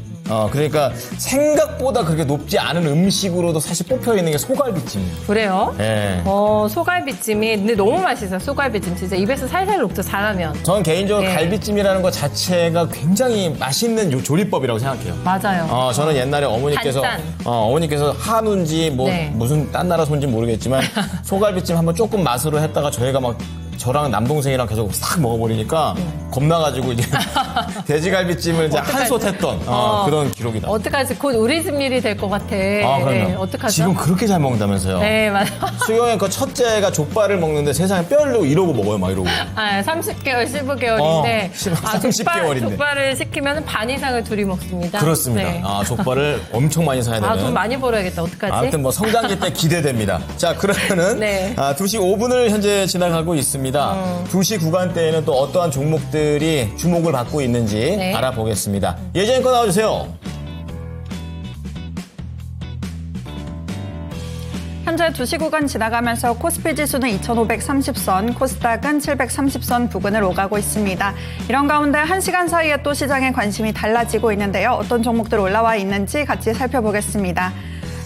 그러니까 생각보다 그렇게 높지 않은 음식으로도 사실 뽑혀 있는 게 소갈비찜이에요. 그래요? 예. 소갈비찜이 근데 너무 맛있어요. 소갈비찜 진짜 입에서 살살 녹죠. 잘하면. 저는 개인적으로 예. 갈비찜이라는 것 자체가 굉장히 맛있는 조리법이라고 생각해요. 맞아요. 저는 옛날에 어머니께서 단짠. 어머니께서 한우인지 뭐 네. 무슨 딴 나라 손인지 모르겠지만 소갈비찜 한번 조금 맛으로 했다가 저희가 막 저랑 남동생이랑 계속 싹 먹어버리니까 겁나가지고 이제 돼지갈비찜을 이제 어떡하지? 한솥했던 그런 기록이 나. 어떡하지? 곧 우리 집 일이 될 것 같아. 그럼요. 네, 어떡하죠? 지금 그렇게 잘 먹는다면서요. 네, 맞아. 수경이 그 첫째가 족발을 먹는데 세상에 뼈를 이러고 먹어요, 막 이러고. 30개월, 15개월인데. 30개월인데. 족발을 시키면 반 이상을 둘이 먹습니다. 그렇습니다. 네. 족발을 엄청 많이 사야 되는. 돈 많이 벌어야겠다. 어떡하지? 아무튼 뭐 성장기 때 기대됩니다. 자, 그러면은 네. 2시 5분을 현재 지나가고 있습니다. 2시 구간대에는 또 어떠한 종목들이 주목을 받고 있는지 네. 알아보겠습니다. 예전에 거 나와주세요. 현재 2시 구간 지나가면서 코스피 지수는 2,530선, 코스닥은 730선 부근을 오가고 있습니다. 이런 가운데 1시간 사이에 또 시장의 관심이 달라지고 있는데요. 어떤 종목들 올라와 있는지 같이 살펴보겠습니다.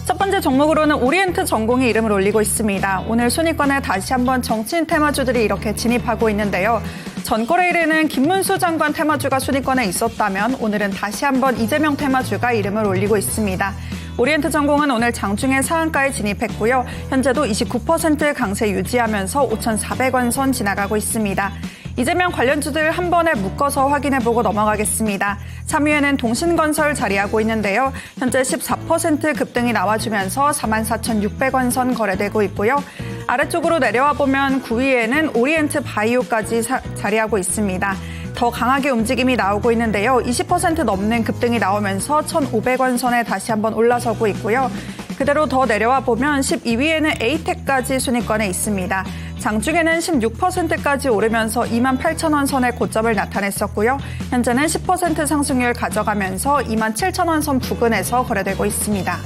첫 번째 종목으로는 오리엔트 전공이 이름을 올리고 있습니다. 오늘 순위권에 다시 한번 정치인 테마주들이 이렇게 진입하고 있는데요. 전거래일에는 김문수 장관 테마주가 순위권에 있었다면 오늘은 다시 한번 이재명 테마주가 이름을 올리고 있습니다. 오리엔트 전공은 오늘 장중에 상한가에 진입했고요. 현재도 29% 강세 유지하면서 5,400원 선 지나가고 있습니다. 이재명 관련주들 한 번에 묶어서 확인해보고 넘어가겠습니다. 3위에는 동신건설 자리하고 있는데요. 현재 14% 급등이 나와주면서 44,600원 선 거래되고 있고요. 아래쪽으로 내려와 보면 9위에는 오리엔트 바이오까지 자리하고 있습니다. 더 강하게 움직임이 나오고 있는데요. 20% 넘는 급등이 나오면서 1,500원 선에 다시 한번 올라서고 있고요. 그대로 더 내려와 보면 12위에는 에이텍까지 순위권에 있습니다. 장중에는 16%까지 오르면서 28,000원 선의 고점을 나타냈었고요. 현재는 10% 상승률 가져가면서 27,000원 선 부근에서 거래되고 있습니다.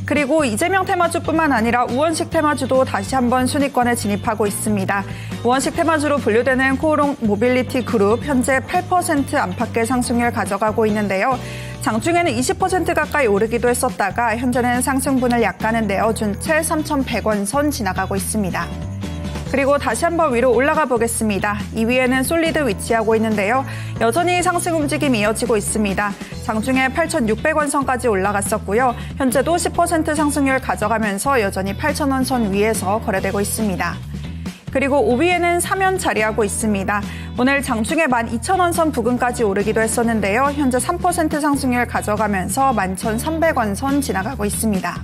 그리고 이재명 테마주뿐만 아니라 우원식 테마주도 다시 한번 순위권에 진입하고 있습니다. 우원식 테마주로 분류되는 코오롱 모빌리티 그룹 현재 8% 안팎의 상승률 가져가고 있는데요. 장중에는 20% 가까이 오르기도 했었다가 현재는 상승분을 약간은 내어준 채 3,100원 선 지나가고 있습니다. 그리고 다시 한번 위로 올라가 보겠습니다. 2위에는 솔리드 위치하고 있는데요. 여전히 상승 움직임이 이어지고 있습니다. 장중에 8,600원 선까지 올라갔었고요. 현재도 10% 상승률 가져가면서 여전히 8,000원 선 위에서 거래되고 있습니다. 그리고 5위에는 사면 자리하고 있습니다. 오늘 장중에 12,000원 선 부근까지 오르기도 했었는데요. 현재 3% 상승률 가져가면서 11,300원 선 지나가고 있습니다.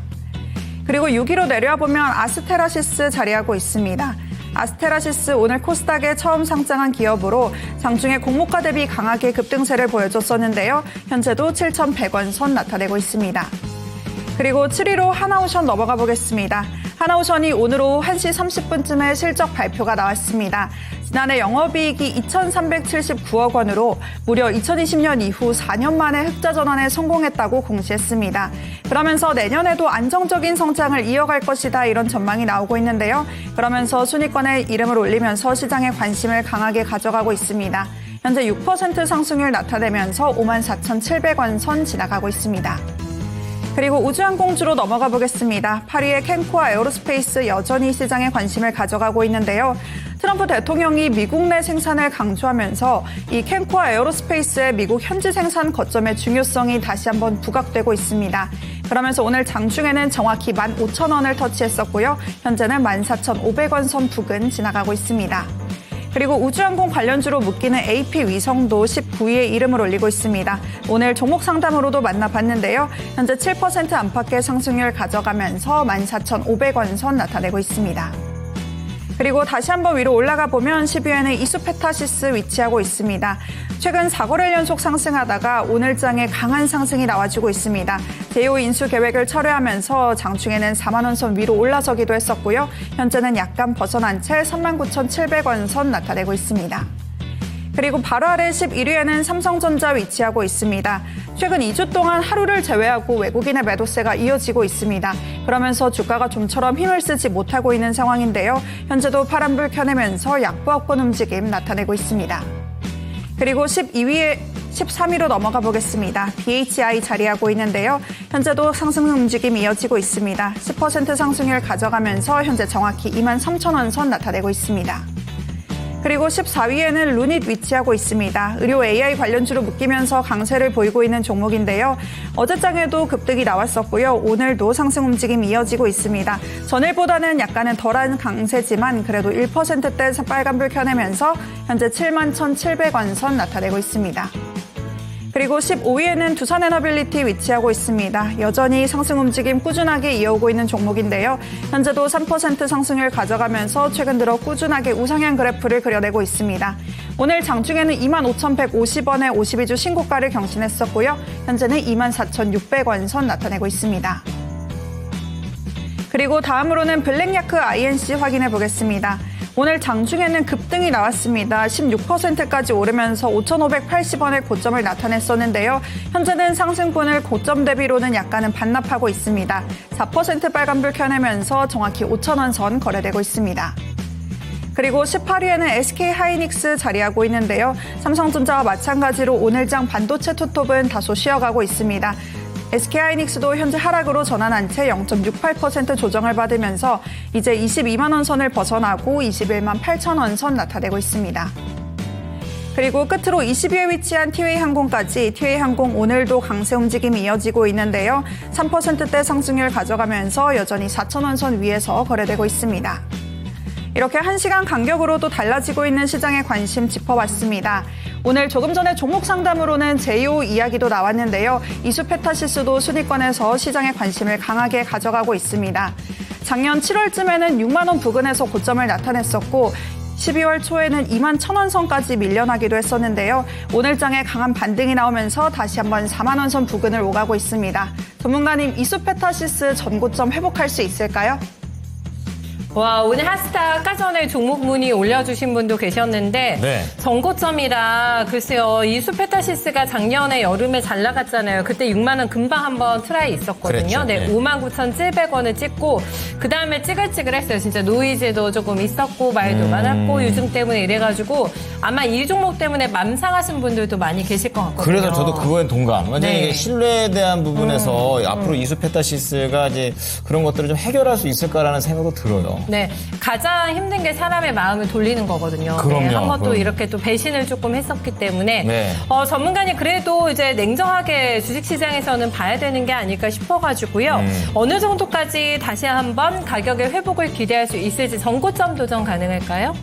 그리고 6위로 내려와 보면 아스테라시스 자리하고 있습니다. 아스테라시스 오늘 코스닥에 처음 상장한 기업으로 장중에 공모가 대비 강하게 급등세를 보여줬었는데요. 현재도 7,100원 선 나타내고 있습니다. 그리고 7위로 하나오션 넘어가 보겠습니다. 하나오션이 오늘 오후 1시 30분쯤에 실적 발표가 나왔습니다. 지난해 영업이익이 2,379억 원으로 무려 2020년 이후 4년 만에 흑자 전환에 성공했다고 공시했습니다. 그러면서 내년에도 안정적인 성장을 이어갈 것이다 이런 전망이 나오고 있는데요. 그러면서 순위권에 이름을 올리면서 시장의 관심을 강하게 가져가고 있습니다. 현재 6% 상승률 나타내면서 54,700원 선 지나가고 있습니다. 그리고 우주항공주로 넘어가 보겠습니다. 8위의 캔코아 에어로스페이스 여전히 시장에 관심을 가져가고 있는데요. 트럼프 대통령이 미국 내 생산을 강조하면서 이 캔코아 에어로스페이스의 미국 현지 생산 거점의 중요성이 다시 한번 부각되고 있습니다. 그러면서 오늘 장중에는 정확히 15,000원을 터치했었고요. 현재는 14,500원 선 부근 지나가고 있습니다. 그리고 우주항공 관련주로 묶이는 AP 위성도 19위에 이름을 올리고 있습니다. 오늘 종목 상담으로도 만나봤는데요. 현재 7% 안팎의 상승률 가져가면서 14,500원 선 나타내고 있습니다. 그리고 다시 한번 위로 올라가 보면 10위에는 이수페타시스 위치하고 있습니다. 최근 4거래일 연속 상승하다가 오늘장에 강한 상승이 나와주고 있습니다. 제2호 인수 계획을 철회하면서 장중에는 4만 원 선 위로 올라서기도 했었고요. 현재는 약간 벗어난 채 39,700원 선 나타내고 있습니다. 그리고 바로 아래 11위에는 삼성전자 위치하고 있습니다. 최근 2주 동안 하루를 제외하고 외국인의 매도세가 이어지고 있습니다. 그러면서 주가가 좀처럼 힘을 쓰지 못하고 있는 상황인데요. 현재도 파란불 켜내면서 약보합권 움직임 나타내고 있습니다. 그리고 13위로 넘어가 보겠습니다. BHI 자리하고 있는데요. 현재도 상승 움직임이 이어지고 있습니다. 10% 상승률 가져가면서 현재 정확히 23,000원 선 나타내고 있습니다. 그리고 14위에는 루닛 위치하고 있습니다. 의료 AI 관련주로 묶이면서 강세를 보이고 있는 종목인데요. 어제장에도 급등이 나왔었고요. 오늘도 상승 움직임이 이어지고 있습니다. 전일보다는 약간은 덜한 강세지만 그래도 1%대 빨간불 켜내면서 현재 71,700원 선 나타내고 있습니다. 그리고 15위에는 두산에너빌리티 위치하고 있습니다. 여전히 상승 움직임 꾸준하게 이어오고 있는 종목인데요. 현재도 3% 상승률 가져가면서 최근 들어 꾸준하게 우상향 그래프를 그려내고 있습니다. 오늘 장중에는 25,150원의 52주 신고가를 경신했었고요. 현재는 24,600원 선 나타내고 있습니다. 그리고 다음으로는 블랙야크 INC 확인해 보겠습니다. 오늘 장중에는 급등이 나왔습니다. 16%까지 오르면서 5,580원의 고점을 나타냈었는데요. 현재는 상승분을 고점 대비로는 약간은 반납하고 있습니다. 4% 빨간불 켜내면서 정확히 5,000원 선 거래되고 있습니다. 그리고 18위에는 SK하이닉스 자리하고 있는데요. 삼성전자와 마찬가지로 오늘장 반도체 투톱은 다소 쉬어가고 있습니다. SK하이닉스도 현재 하락으로 전환한 채 0.68% 조정을 받으면서 이제 22만 원 선을 벗어나고 21만 8천 원 선 나타내고 있습니다. 그리고 끝으로 20위에 위치한 티웨이항공까지 티웨이항공 오늘도 강세 움직임이 이어지고 있는데요. 3%대 상승률 가져가면서 여전히 4천 원 선 위에서 거래되고 있습니다. 이렇게 1시간 간격으로도 달라지고 있는 시장의 관심 짚어봤습니다. 오늘 조금 전에 종목 상담으로는 제2호 이야기도 나왔는데요. 이수페타시스도 순위권에서 시장의 관심을 강하게 가져가고 있습니다. 작년 7월쯤에는 6만 원 부근에서 고점을 나타냈었고 12월 초에는 2만 1,000원 선까지 밀려나기도 했었는데요. 오늘장에 강한 반등이 나오면서 다시 한번 4만 원 선 부근을 오가고 있습니다. 전문가님, 이수페타시스 전고점 회복할 수 있을까요? 와, 오늘 핫스타 아까 전에 종목 문의 올려주신 분도 계셨는데 네. 전고점이라 글쎄요. 이 수페타시스가 작년에 여름에 잘 나갔잖아요. 그때 6만 원 금방 한번 트라이 있었거든요. 그랬죠. 네, 네. 59,700원을 찍고 그 다음에 찌글찌글했어요. 진짜 노이즈도 조금 있었고 말도 많았고 요즘 때문에 이래가지고 아마 이 종목 때문에 맘상하신 분들도 많이 계실 것 같거든요. 그래서 저도 그거엔 동감. 완전히 네. 이게 신뢰에 대한 부분에서 앞으로 이수페타시스가 이제 그런 것들을 좀 해결할 수 있을까라는 생각도 들어요. 네, 가장 힘든 게 사람의 마음을 돌리는 거거든요. 그럼요, 네, 한번 또 그럼요. 이렇게 또 배신을 조금 했었기 때문에 네. 전문가님 그래도 이제 냉정하게 주식시장에서는 봐야 되는 게 아닐까 싶어가지고요. 어느 정도까지 다시 한번 가격의 회복을 기대할 수 있을지 전고점 도전 가능할까요?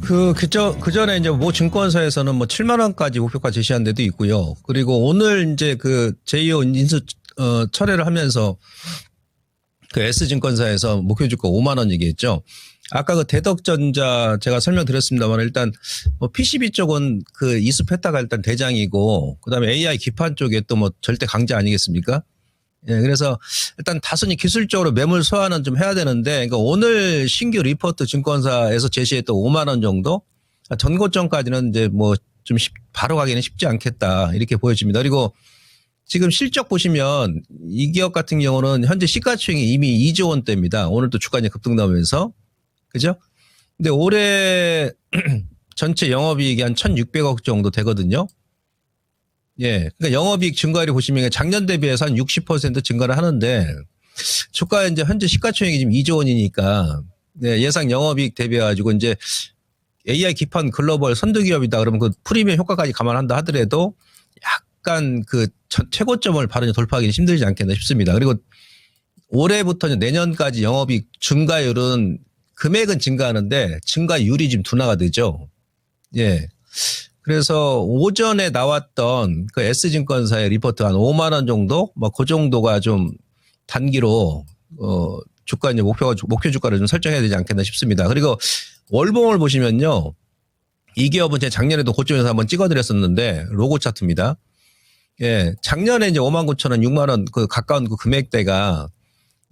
그 전에 이제 모 증권사에서는 뭐 7만 원까지 목표가 제시한 데도 있고요. 그리고 오늘 이제 그 제2호 인수 철회를 하면서 그 S증권사에서 목표 주가 5만 원 얘기했죠. 아까 그 대덕전자 제가 설명드렸습니다만 일단 뭐 PCB 쪽은 그 이수페타가 일단 대장이고 그다음에 AI 기판 쪽에 또 뭐 절대 강자 아니겠습니까? 예, 그래서 일단 다소니 기술적으로 매물 소화는 좀 해야 되는데 그러니까 오늘 신규 리포트 증권사에서 제시했던 5만 원 정도 전고점까지는 이제 뭐 좀 바로 가기는 쉽지 않겠다 이렇게 보여집니다. 그리고 지금 실적 보시면 이 기업 같은 경우는 현재 시가총액이 이미 2조 원대입니다. 오늘 또 주가 이제 급등 나오면서. 그죠? 근데 올해 전체 영업이익이 한 1,600억 정도 되거든요. 예. 그러니까 영업이익 증가율이 보시면 작년 대비해서 한 60% 증가를 하는데 주가 이제 현재 시가총액이 지금 2조 원이니까 네, 예상 영업이익 대비해가지고 이제 AI 기판 글로벌 선두 기업이다 그러면 그 프리미엄 효과까지 감안한다 하더라도 약간 그 최고점을 바로 돌파하기는 힘들지 않겠나 싶습니다. 그리고 올해부터 내년까지 영업이익 증가율은 금액은 증가하는데 증가율이 지금 둔화가 되죠. 예. 그래서 오전에 나왔던 그 S증권사의 리포트 한 5만 원 정도, 뭐 그 정도가 좀 단기로 주가 이제 목표 주가를 좀 설정해야 되지 않겠나 싶습니다. 그리고 월봉을 보시면요, 이 기업은 제가 작년에도 고점에서 한번 찍어드렸었는데 로고 차트입니다. 예, 작년에 이제 59,000원, 6만 원 그 가까운 그 금액대가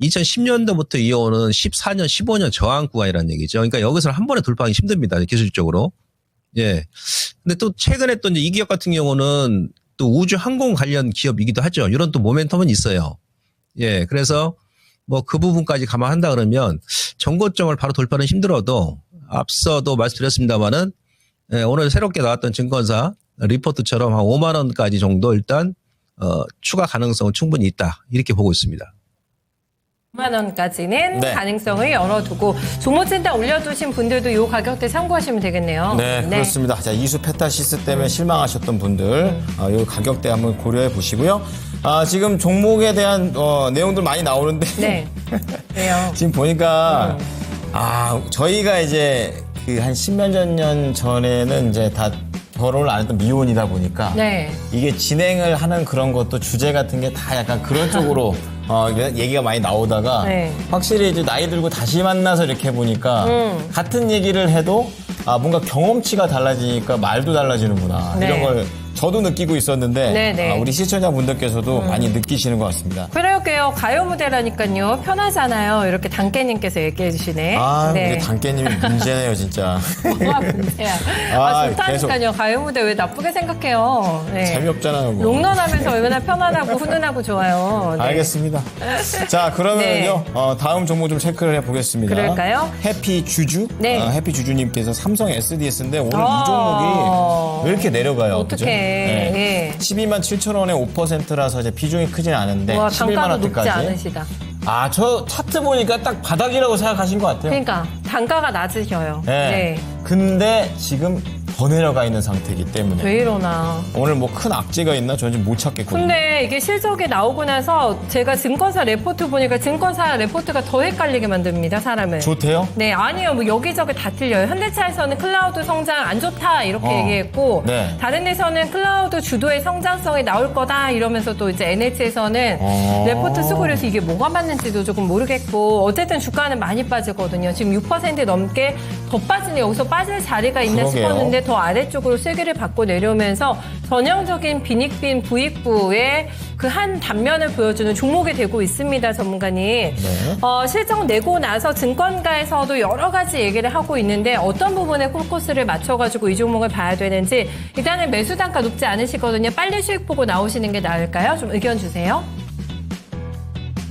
2010년도부터 이어오는 14년, 15년 저항 구간이라는 얘기죠. 그러니까 여기서는 한 번에 돌파하기 힘듭니다. 기술적으로. 예. 근데 또 최근에 또 이제 이 기업 같은 경우는 또 우주 항공 관련 기업이기도 하죠. 이런 또 모멘텀은 있어요. 예. 그래서 뭐 그 부분까지 감안한다 그러면 전고점을 바로 돌파는 힘들어도 앞서도 말씀드렸습니다만은 예, 오늘 새롭게 나왔던 증권사 리포트처럼 한 5만 원까지 정도 일단 추가 가능성은 충분히 있다. 이렇게 보고 있습니다. 5만 원까지는 네. 가능성을 열어두고 종목진단 올려두신 분들도 이 가격대 참고하시면 되겠네요. 네, 그렇습니다. 자, 이수페타시스 때문에 실망하셨던 분들, 이 가격대 한번 고려해 보시고요. 지금 종목에 대한 내용들 많이 나오는데 네. 그래요. 지금 보니까 저희가 이제 그 한 10몇 년 전에는 이제 다 결혼을 안 했던 미혼이다 보니까 네. 이게 진행을 하는 그런 것도 주제 같은 게 다 약간 그런 쪽으로 얘기가 많이 나오다가 네. 확실히 이제 나이 들고 다시 만나서 이렇게 보니까 같은 얘기를 해도 뭔가 경험치가 달라지니까 말도 달라지는구나. 네. 이런 걸 저도 느끼고 있었는데 네, 네. 우리 시청자분들께서도 많이 느끼시는 것 같습니다. 그러게요. 가요 무대라니까요. 편하잖아요. 이렇게 단깨님께서 얘기해 주시네. 우리 단깨님이 문제네요, 진짜. 뭐가 문제야. 좋다니까요. 가요 무대 왜 나쁘게 생각해요. 네. 재미없잖아요. 뭐. 롱런하면서 얼마나 편안하고 훈훈하고 좋아요. 네. 알겠습니다. 자, 그러면요. 다음 종목 좀 체크를 해보겠습니다. 그럴까요? 해피주주? 네. 해피주주님께서 삼성 SDS인데 오늘 이 종목이 왜 이렇게 내려가요? 어떡해. 그죠? 예. 12만 7천 원에 5%라서 이제 비중이 크진 않은데 와, 11만 단가도 높지 원대까지. 않으시다. 저 차트 보니까 딱 바닥이라고 생각하신 것 같아요. 그러니까 단가가 낮으셔요. 네. 근데 지금 더 내려가 있는 상태이기 때문에 왜 이러나. 오늘 뭐 큰 악재가 있나 저는 못 찾겠거든요. 근데 이게 실적이 나오고 나서 제가 증권사 레포트 보니까 증권사 레포트가 더 헷갈리게 만듭니다, 사람을. 좋대요? 네, 아니요. 뭐 여기저기 다 틀려요. 현대차에서는 클라우드 성장 안 좋다 이렇게 얘기했고 네. 다른 데서는 클라우드 주도의 성장성이 나올 거다 이러면서 또 이제 NH에서는 레포트 쓰고 그래서 이게 뭐가 맞는지도 조금 모르겠고 어쨌든 주가는 많이 빠지거든요. 지금 6% 넘게 더 빠지는 여기서 빠질 자리가 있나 그러게요. 싶었는데 더 아래쪽으로 세기를 받고 내려오면서 전형적인 빈익빈 부익부의 그 한 단면을 보여주는 종목이 되고 있습니다, 전문가님. 실적 내고 나서 증권가에서도 여러 가지 얘기를 하고 있는데 어떤 부분에 포커스를 맞춰가지고 이 종목을 봐야 되는지 일단은 매수 단가 높지 않으시거든요. 빨리 수익 보고 나오시는 게 나을까요? 좀 의견 주세요.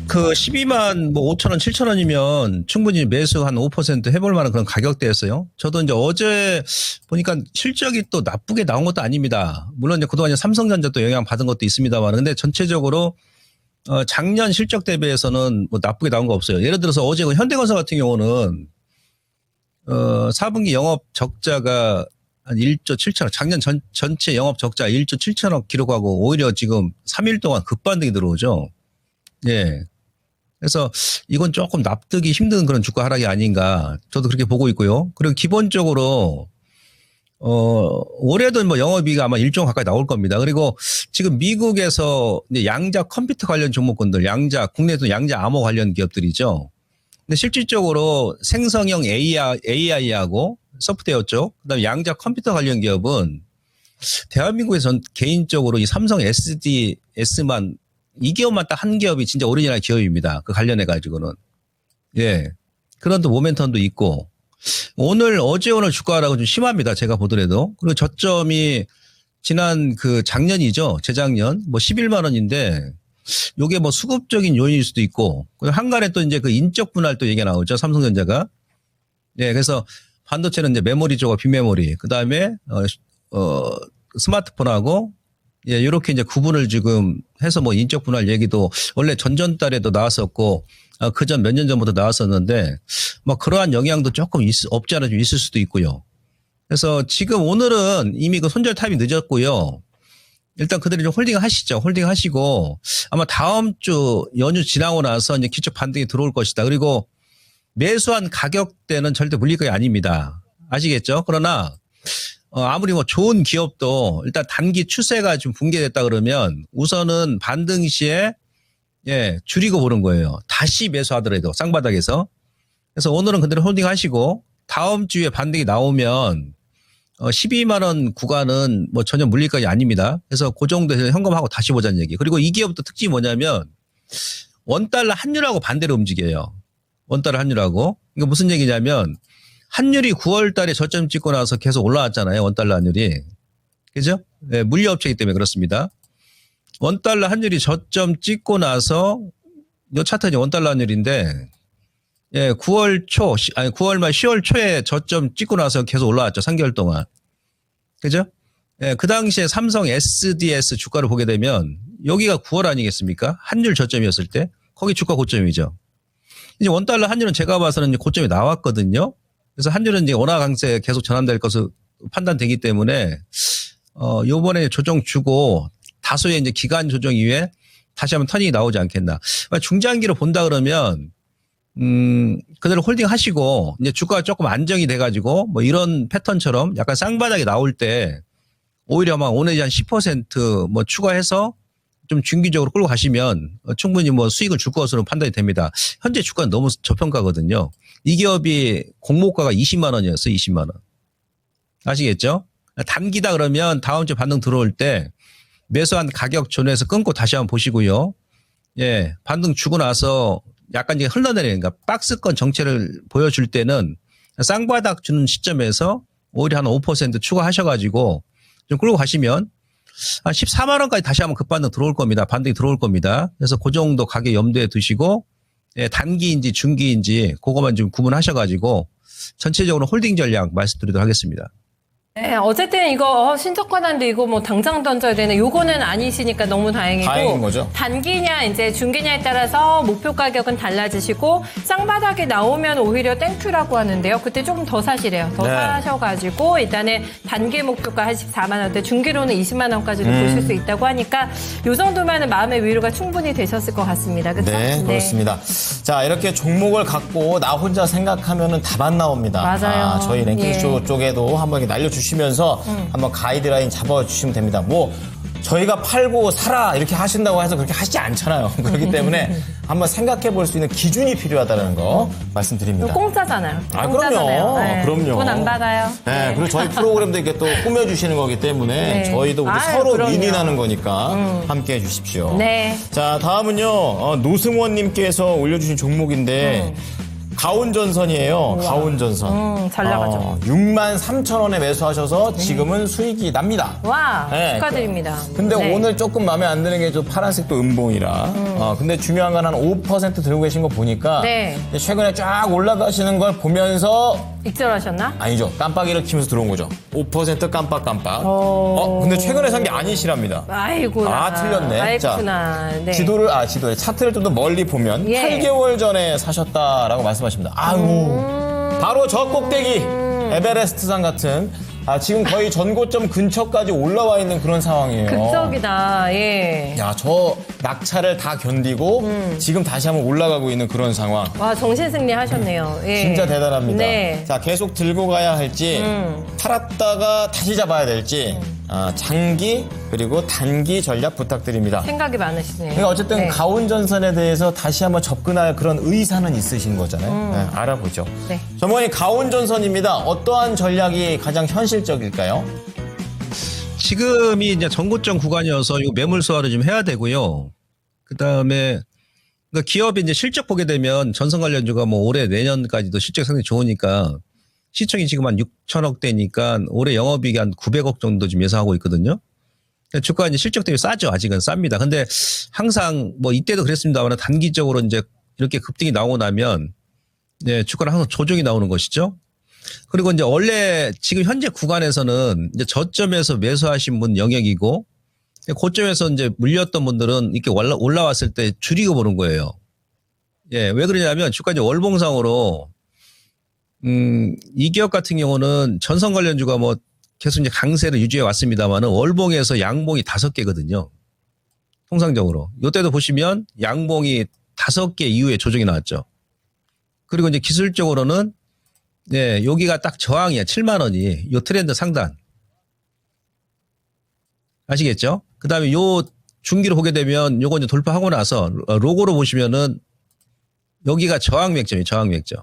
그 12만 뭐 5천 원, 7천 원이면 충분히 매수 한 5% 해볼 만한 그런 가격대였어요. 저도 이제 어제 보니까 실적이 또 나쁘게 나온 것도 아닙니다. 물론 이제 그동안 삼성전자 또 영향 받은 것도 있습니다만, 근데 전체적으로 작년 실적 대비해서는 뭐 나쁘게 나온 거 없어요. 예를 들어서 어제 그 현대건설 같은 경우는 4분기 영업 적자가 한 1조 7천억, 작년 전체 영업 적자 1조 7천억 기록하고 오히려 지금 3일 동안 급반등이 들어오죠. 예. 그래서 이건 조금 납득이 힘든 그런 주가 하락이 아닌가 저도 그렇게 보고 있고요. 그리고 기본적으로 올해도 뭐 영업이익이 아마 1조 가까이 나올 겁니다. 그리고 지금 미국에서 이제 양자 컴퓨터 관련 종목군들, 국내에도 양자 암호 관련 기업들이죠. 근데 실질적으로 생성형 AI하고 소프트웨어 쪽, 그다음에 양자 컴퓨터 관련 기업은 대한민국에선 개인적으로 이 삼성 SDS만 이 기업만 딱 한 기업이 진짜 오리지널 기업입니다. 그 관련해가지고는. 예. 그런 또 모멘텀도 있고. 어제 오늘 주가 하락은 좀 심합니다. 제가 보더라도. 그리고 저점이 지난 그 작년이죠. 재작년. 뭐 11만 원인데 요게 뭐 수급적인 요인일 수도 있고. 한간에 또 이제 그 인적 분할 또 얘기가 나오죠. 삼성전자가. 예. 그래서 반도체는 이제 메모리 쪽과 빈메모리. 그 다음에, 스마트폰하고 예, 이렇게 이제 구분을 지금 해서 뭐 인적 분할 얘기도 원래 전전달에도 나왔었고, 그전 몇 년 전부터 나왔었는데, 뭐 그러한 영향도 조금 없지 않아 좀 있을 수도 있고요. 그래서 지금 오늘은 이미 그 손절 타임이 늦었고요. 일단 그들이 좀 홀딩 하시죠. 홀딩 하시고, 아마 다음 주 연휴 지나고 나서 이제 기초 반등이 들어올 것이다. 그리고 매수한 가격대는 절대 물리가이 아닙니다. 아시겠죠? 그러나, 아무리 뭐 좋은 기업도 일단 단기 추세가 좀 붕괴됐다 그러면 우선은 반등 시에 예, 줄이고 보는 거예요. 다시 매수하더라도 쌍바닥에서. 그래서 오늘은 그대로 홀딩 하시고 다음 주에 반등이 나오면 12만 원 구간은 뭐 전혀 물릴까지 아닙니다. 그래서 그 정도에서 현금하고 다시 보자는 얘기. 그리고 이 기업도 특징이 뭐냐면 원달러 환율하고 반대로 움직여요. 원달러 환율하고. 이게 무슨 얘기냐면 환율이 9월 달에 저점 찍고 나서 계속 올라왔잖아요. 원달러 환율이. 그죠? 네, 물류업체이기 때문에 그렇습니다. 원달러 환율이 저점 찍고 나서 이 차트는 원달러 환율인데 예, 9월 말 10월 초에 저점 찍고 나서 계속 올라왔죠. 3개월 동안. 그죠? 예, 그 당시에 삼성 SDS 주가를 보게 되면 여기가 9월 아니겠습니까? 환율 저점이었을 때 거기 주가 고점이죠. 이제 원달러 환율은 제가 봐서는 이제 고점이 나왔거든요. 그래서 환율은 이제 원화 강세 계속 전환될 것으로 판단되기 때문에 요번에 조정 주고 다소의 이제 기간 조정 이후에 다시 한번 터닝이 나오지 않겠나. 중장기로 본다 그러면 그대로 홀딩 하시고 이제 주가가 조금 안정이 돼 가지고 뭐 이런 패턴처럼 약간 쌍바닥이 나올 때 오히려 막 오늘이 한 10% 뭐 추가해서 좀 중기적으로 끌고 가시면 충분히 뭐 수익을 줄 것으로 판단이 됩니다. 현재 주가는 너무 저평가거든요. 이 기업이 공모가가 20만 원이었어요. 20만 원. 아시겠죠? 단기다 그러면 다음 주 반등 들어올 때 매수한 가격 존에서 끊고 다시 한번 보시고요. 예, 반등 주고 나서 약간 이제 흘러내리는, 그러니까 박스권 정체를 보여줄 때는 쌍바닥 주는 시점에서 오히려 한 5% 추가하셔가지고 좀 끌고 가시면 한 14만 원까지 다시 한번 급반등 들어올 겁니다. 반등이 들어올 겁니다. 그래서 그 정도 가격 염두에 두시고 예, 단기인지 중기인지 그거만 좀 구분하셔가지고 전체적으로 홀딩 전략 말씀드리도록 하겠습니다. 네, 어쨌든 이거 신적관한데 이거 뭐 당장 던져야 되네. 요거는 아니시니까 너무 다행이고. 다행인 거죠. 단기냐 이제 중기냐에 따라서 목표 가격은 달라지시고 쌍바닥에 나오면 오히려 땡큐라고 하는데요. 그때 조금 더 사시래요. 더 네. 사셔가지고 일단은 단기 목표가 한 14만 원대, 중기로는 20만 원까지도 보실 수 있다고 하니까 요 정도면은 마음의 위로가 충분히 되셨을 것 같습니다. 그렇죠? 네, 그렇습니다. 자, 이렇게 종목을 갖고 나 혼자 생각하면은 답 안 나옵니다. 맞아요. 저희 랭킹쇼 예. 쪽에도 한번 이렇게 날려주시면서 한번 가이드라인 잡아주시면 됩니다. 뭐 저희가 팔고 사라 이렇게 하신다고 해서 그렇게 하시지 않잖아요. 그렇기 때문에 한번 생각해 볼 수 있는 기준이 필요하다는 거 말씀드립니다. 공짜잖아요. 아, 공짜잖아요. 그럼요. 네. 그럼요. 돈 안 받아요. 네, 그리고 저희 프로그램도 이렇게 또 꾸며주시는 거기 때문에 네. 저희도 우리 아유, 서로 그럼요. 윈윈하는 거니까 함께 해주십시오. 네. 자, 다음은요. 노승원님께서 올려주신 종목인데 가온전선이에요. 가온전선. 잘 나가죠. 6만 3천 원에 매수하셔서 지금은 수익이 납니다. 와, 네, 축하드립니다. 근데 네. 오늘 조금 마음에 안 드는 게 좀 파란색도 음봉이라. 근데 중요한 건 한 5% 들고 계신 거 보니까 네. 최근에 쫙 올라가시는 걸 보면서 익절하셨나? 아니죠. 깜빡이를 키면서 들어온 거죠. 5% 깜빡깜빡. 오. 근데 최근에 산 게 아니시랍니다. 아이고나. 아, 틀렸네. 아이구나. 네. 지도를 차트를 좀 더 멀리 보면 예. 8개월 전에 사셨다라고 말씀하십니다. 아유. 바로 저 꼭대기 에베레스트산 같은 지금 거의 전고점 근처까지 올라와 있는 그런 상황이에요. 극적이다. 예. 야, 저 낙차를 다 견디고 지금 다시 한번 올라가고 있는 그런 상황. 와, 정신승리 하셨네요. 예. 진짜 대단합니다. 네. 자, 계속 들고 가야 할지, 팔았다가 다시 잡아야 될지, 장기 그리고 단기 전략 부탁드립니다. 생각이 많으시네요. 그러니까 어쨌든 네. 가온전선에 대해서 다시 한번 접근할 그런 의사는 있으신 거잖아요. 네, 알아보죠. 네. 전문가님, 가온전선입니다. 어떠한 전략이 가장 현실적일까요? 지금이 이제 전고점 구간이어서 이 매물 소화를 좀 해야 되고요. 그 다음에 그러니까 기업이 이제 실적 보게 되면 전선 관련주가 뭐 올해 내년까지도 실적 상당히 좋으니까 시총이 지금 한 6천억 대니까 올해 영업이익이 한 900억 정도 지금 예상하고 있거든요. 주가 이제 실적 대비 싸죠. 아직은 쌉니다. 근데 항상 뭐 이때도 그랬습니다만 단기적으로 이제 이렇게 급등이 나오고 나면 네, 주가는 항상 조정이 나오는 것이죠. 그리고 이제 원래 지금 현재 구간에서는 이제 저점에서 매수하신 분 영역이고 고점에서 이제 물렸던 분들은 이렇게 올라왔을 때 줄이고 보는 거예요. 예, 왜 그러냐면 주가 이제 월봉상으로 이 기업 같은 경우는 전선 관련주가 뭐 계속 이제 강세를 유지해 왔습니다만은 월봉에서 양봉이 5개거든요. 통상적으로. 이때도 보시면 양봉이 5개 이후에 조정이 나왔죠. 그리고 이제 기술적으로는 네, 여기가 딱 저항이야. 7만 원이. 요 트렌드 상단. 아시겠죠? 그 다음에 요 중기로 보게 되면 요거 이제 돌파하고 나서 로고로 보시면은 여기가 저항 맥점이에요. 저항 맥점.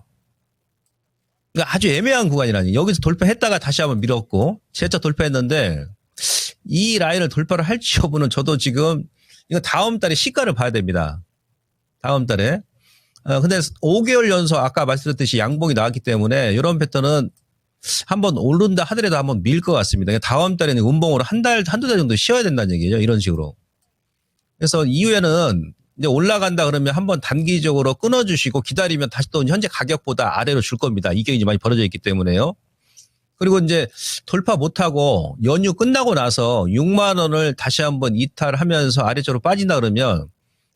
그러니까 아주 애매한 구간이라니. 여기서 돌파했다가 다시 한번 밀었고 재차 돌파했는데 이 라인을 돌파를 할지 여부는 저도 지금 이거 다음 달에 시가를 봐야 됩니다. 다음 달에. 근데 5개월 연속 아까 말씀드렸듯이 양봉이 나왔기 때문에 이런 패턴은 한번 오른다 하더라도 한번 밀 것 같습니다. 다음 달에는 음봉으로 한두 달 정도 쉬어야 된다는 얘기죠. 이런 식으로. 그래서 이후에는 이제 올라간다 그러면 한번 단기적으로 끊어주시고 기다리면 다시 또 현재 가격보다 아래로 줄 겁니다. 이게 이제 많이 벌어져 있기 때문에요. 그리고 이제 돌파 못하고 연휴 끝나고 나서 6만 원을 다시 한번 이탈하면서 아래쪽으로 빠진다 그러면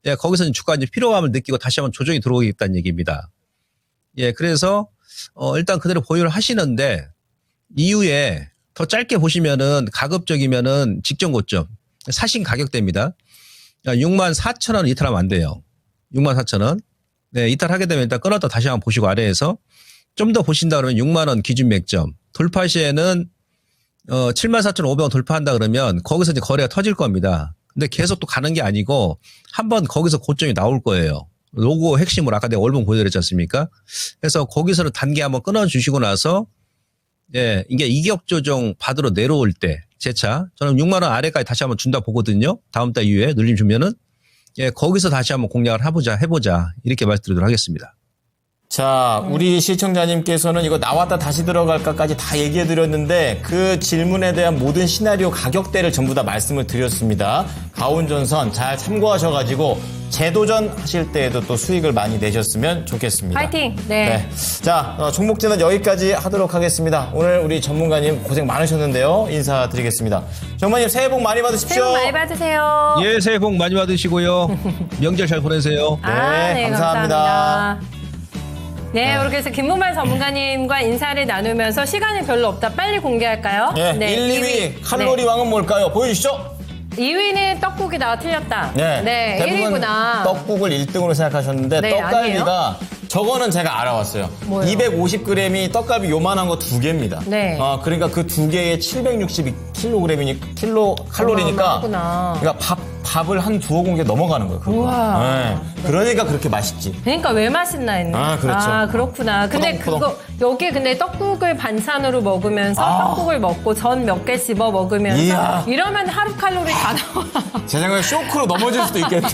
예, 거기서는 주가 이제 피로감을 느끼고 다시 한번 조정이 들어오겠다는 얘기입니다. 예, 그래서 일단 그대로 보유를 하시는데 이후에 더 짧게 보시면은 가급적이면은 직전 고점 사신 가격대입니다. 6만 4천 원 이탈하면 안 돼요. 6만 4천 원. 네, 이탈하게 되면 일단 끊었다 다시 한번 보시고 아래에서 좀 더 보신다 그러면 6만 원 기준 맥점. 돌파 시에는 7만 4,500원 돌파한다 그러면 거기서 이제 거래가 터질 겁니다. 근데 계속 또 가는 게 아니고 한번 거기서 고점이 나올 거예요. 로고 핵심으로 아까 내가 월봉 보여드렸지 않습니까? 그래서 거기서는 단계 한번 끊어주시고 나서 예, 이게 이격 조정 받으러 내려올 때 재차 저는 6만 원 아래까지 다시 한번 준다 보거든요. 다음 달 이후에 눌림 주면은 예, 거기서 다시 한번 공략을 해보자 이렇게 말씀드리도록 하겠습니다. 자, 우리 시청자님께서는 이거 나왔다 다시 들어갈까까지 다 얘기해드렸는데 그 질문에 대한 모든 시나리오 가격대를 전부 다 말씀을 드렸습니다. 가온전선 잘 참고하셔가지고 재도전 하실 때에도 또 수익을 많이 내셨으면 좋겠습니다. 파이팅! 네. 자, 종목진은 여기까지 하도록 하겠습니다. 오늘 우리 전문가님 고생 많으셨는데요. 인사드리겠습니다. 전문가님 새해 복 많이 받으십시오. 새해 복 많이 받으세요. 예, 새해 복 많이 받으시고요. 명절 잘 보내세요. 네, 감사합니다. 네, 이렇게 해서 김문발 전문가님과 인사를 나누면서 시간이 별로 없다. 빨리 공개할까요? 네, 1, 2위 칼로리 왕은 뭘까요? 보여주시죠. 2위는 떡국이다. 틀렸다. 네, 대부분 1위구나. 떡국을 1등으로 생각하셨는데 네, 떡갈비가 저거는 제가 알아왔어요. 뭐요? 250g이 떡갈비 요만한 거 2개입니다. 네. 그러니까 그 2개에 762kg이니까 어마어마하구나. 그러니까 밥을 한 두어 공기 넘어가는 거예요. 그거. 우와. 네. 그러니까 그렇게 맛있지. 그러니까 왜 맛있나 했네. 아, 그렇죠. 그렇구나. 근데 포동포동. 여기 근데 떡국을 반찬으로 먹으면서 떡국을 먹고 전 몇 개 집어 먹으면서 이야. 이러면 하루 칼로리 다 나와. 제 생각에 쇼크로 넘어질 수도 있겠네.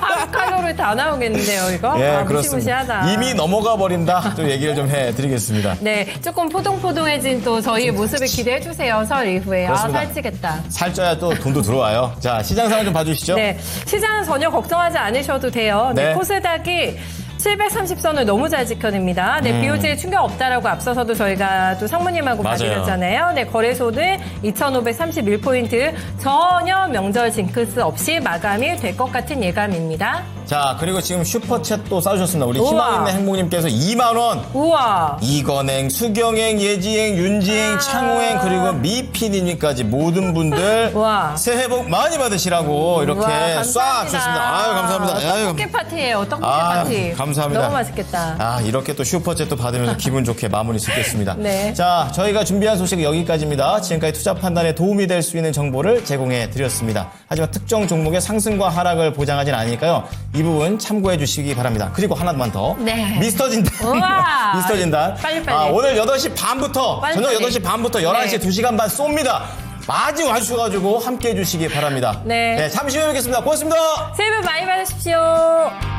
하루 칼로리 다 나오겠는데요, 이거? 예, 무시무시하다. 그렇습니다. 이미 넘어가 버린다. 또 얘기를 좀 해드리겠습니다. 네, 조금 포동포동해진 또 저희의 모습을 기대해 주세요. 설 이후에. 그렇습니다. 살찌겠다. 살쪄야 또 돈도 들어와요. 자, 시장 상황 좀 봐주시죠. 네, 시장은 전혀 걱정하지 않으셔도 돼요. 네, 네. 코스닥이 730선을 너무 잘 지켜냅니다. 네, BOJ에 충격 없다라고 앞서서도 저희가 또 상무님하고 맞아요. 봐드렸잖아요. 네, 거래소는 2,531포인트 전혀 명절 징크스 없이 마감이 될 것 같은 예감입니다. 자, 그리고 지금 슈퍼챗 또 싸주셨습니다. 우리 우와. 희망 있는 행복님께서 2만원. 우와. 이건행, 수경행, 예지행, 윤지행, 창호행, 그리고 미피디님까지 모든 분들 우와. 새해 복 많이 받으시라고 이렇게 우와, 싹 주셨습니다. 아유, 감사합니다. 아유, 떡볶이 파티예요. 떡볶이 아유, 파티. 감사합니다. 너무 맛있겠다. 아, 이렇게 또 슈퍼챗 또 받으면서 기분 좋게 마무리 짓겠습니다. 네. 자, 저희가 준비한 소식은 여기까지입니다. 지금까지 투자 판단에 도움이 될 수 있는 정보를 제공해 드렸습니다. 하지만 특정 종목의 상승과 하락을 보장하진 않으니까요. 이 부분 참고해 주시기 바랍니다. 그리고 하나만 더. 네. 미스터 진단. 우와. 미스터 진단. 빨리. 오늘 8시 반부터, 빨리. 저녁 8시 반부터 11시 네. 2시간 반 쏩니다. 많이 와주셔가지고 함께 해주시기 바랍니다. 네. 잠시 후에 뵙겠습니다. 고맙습니다. 새해 복 많이 받으십시오.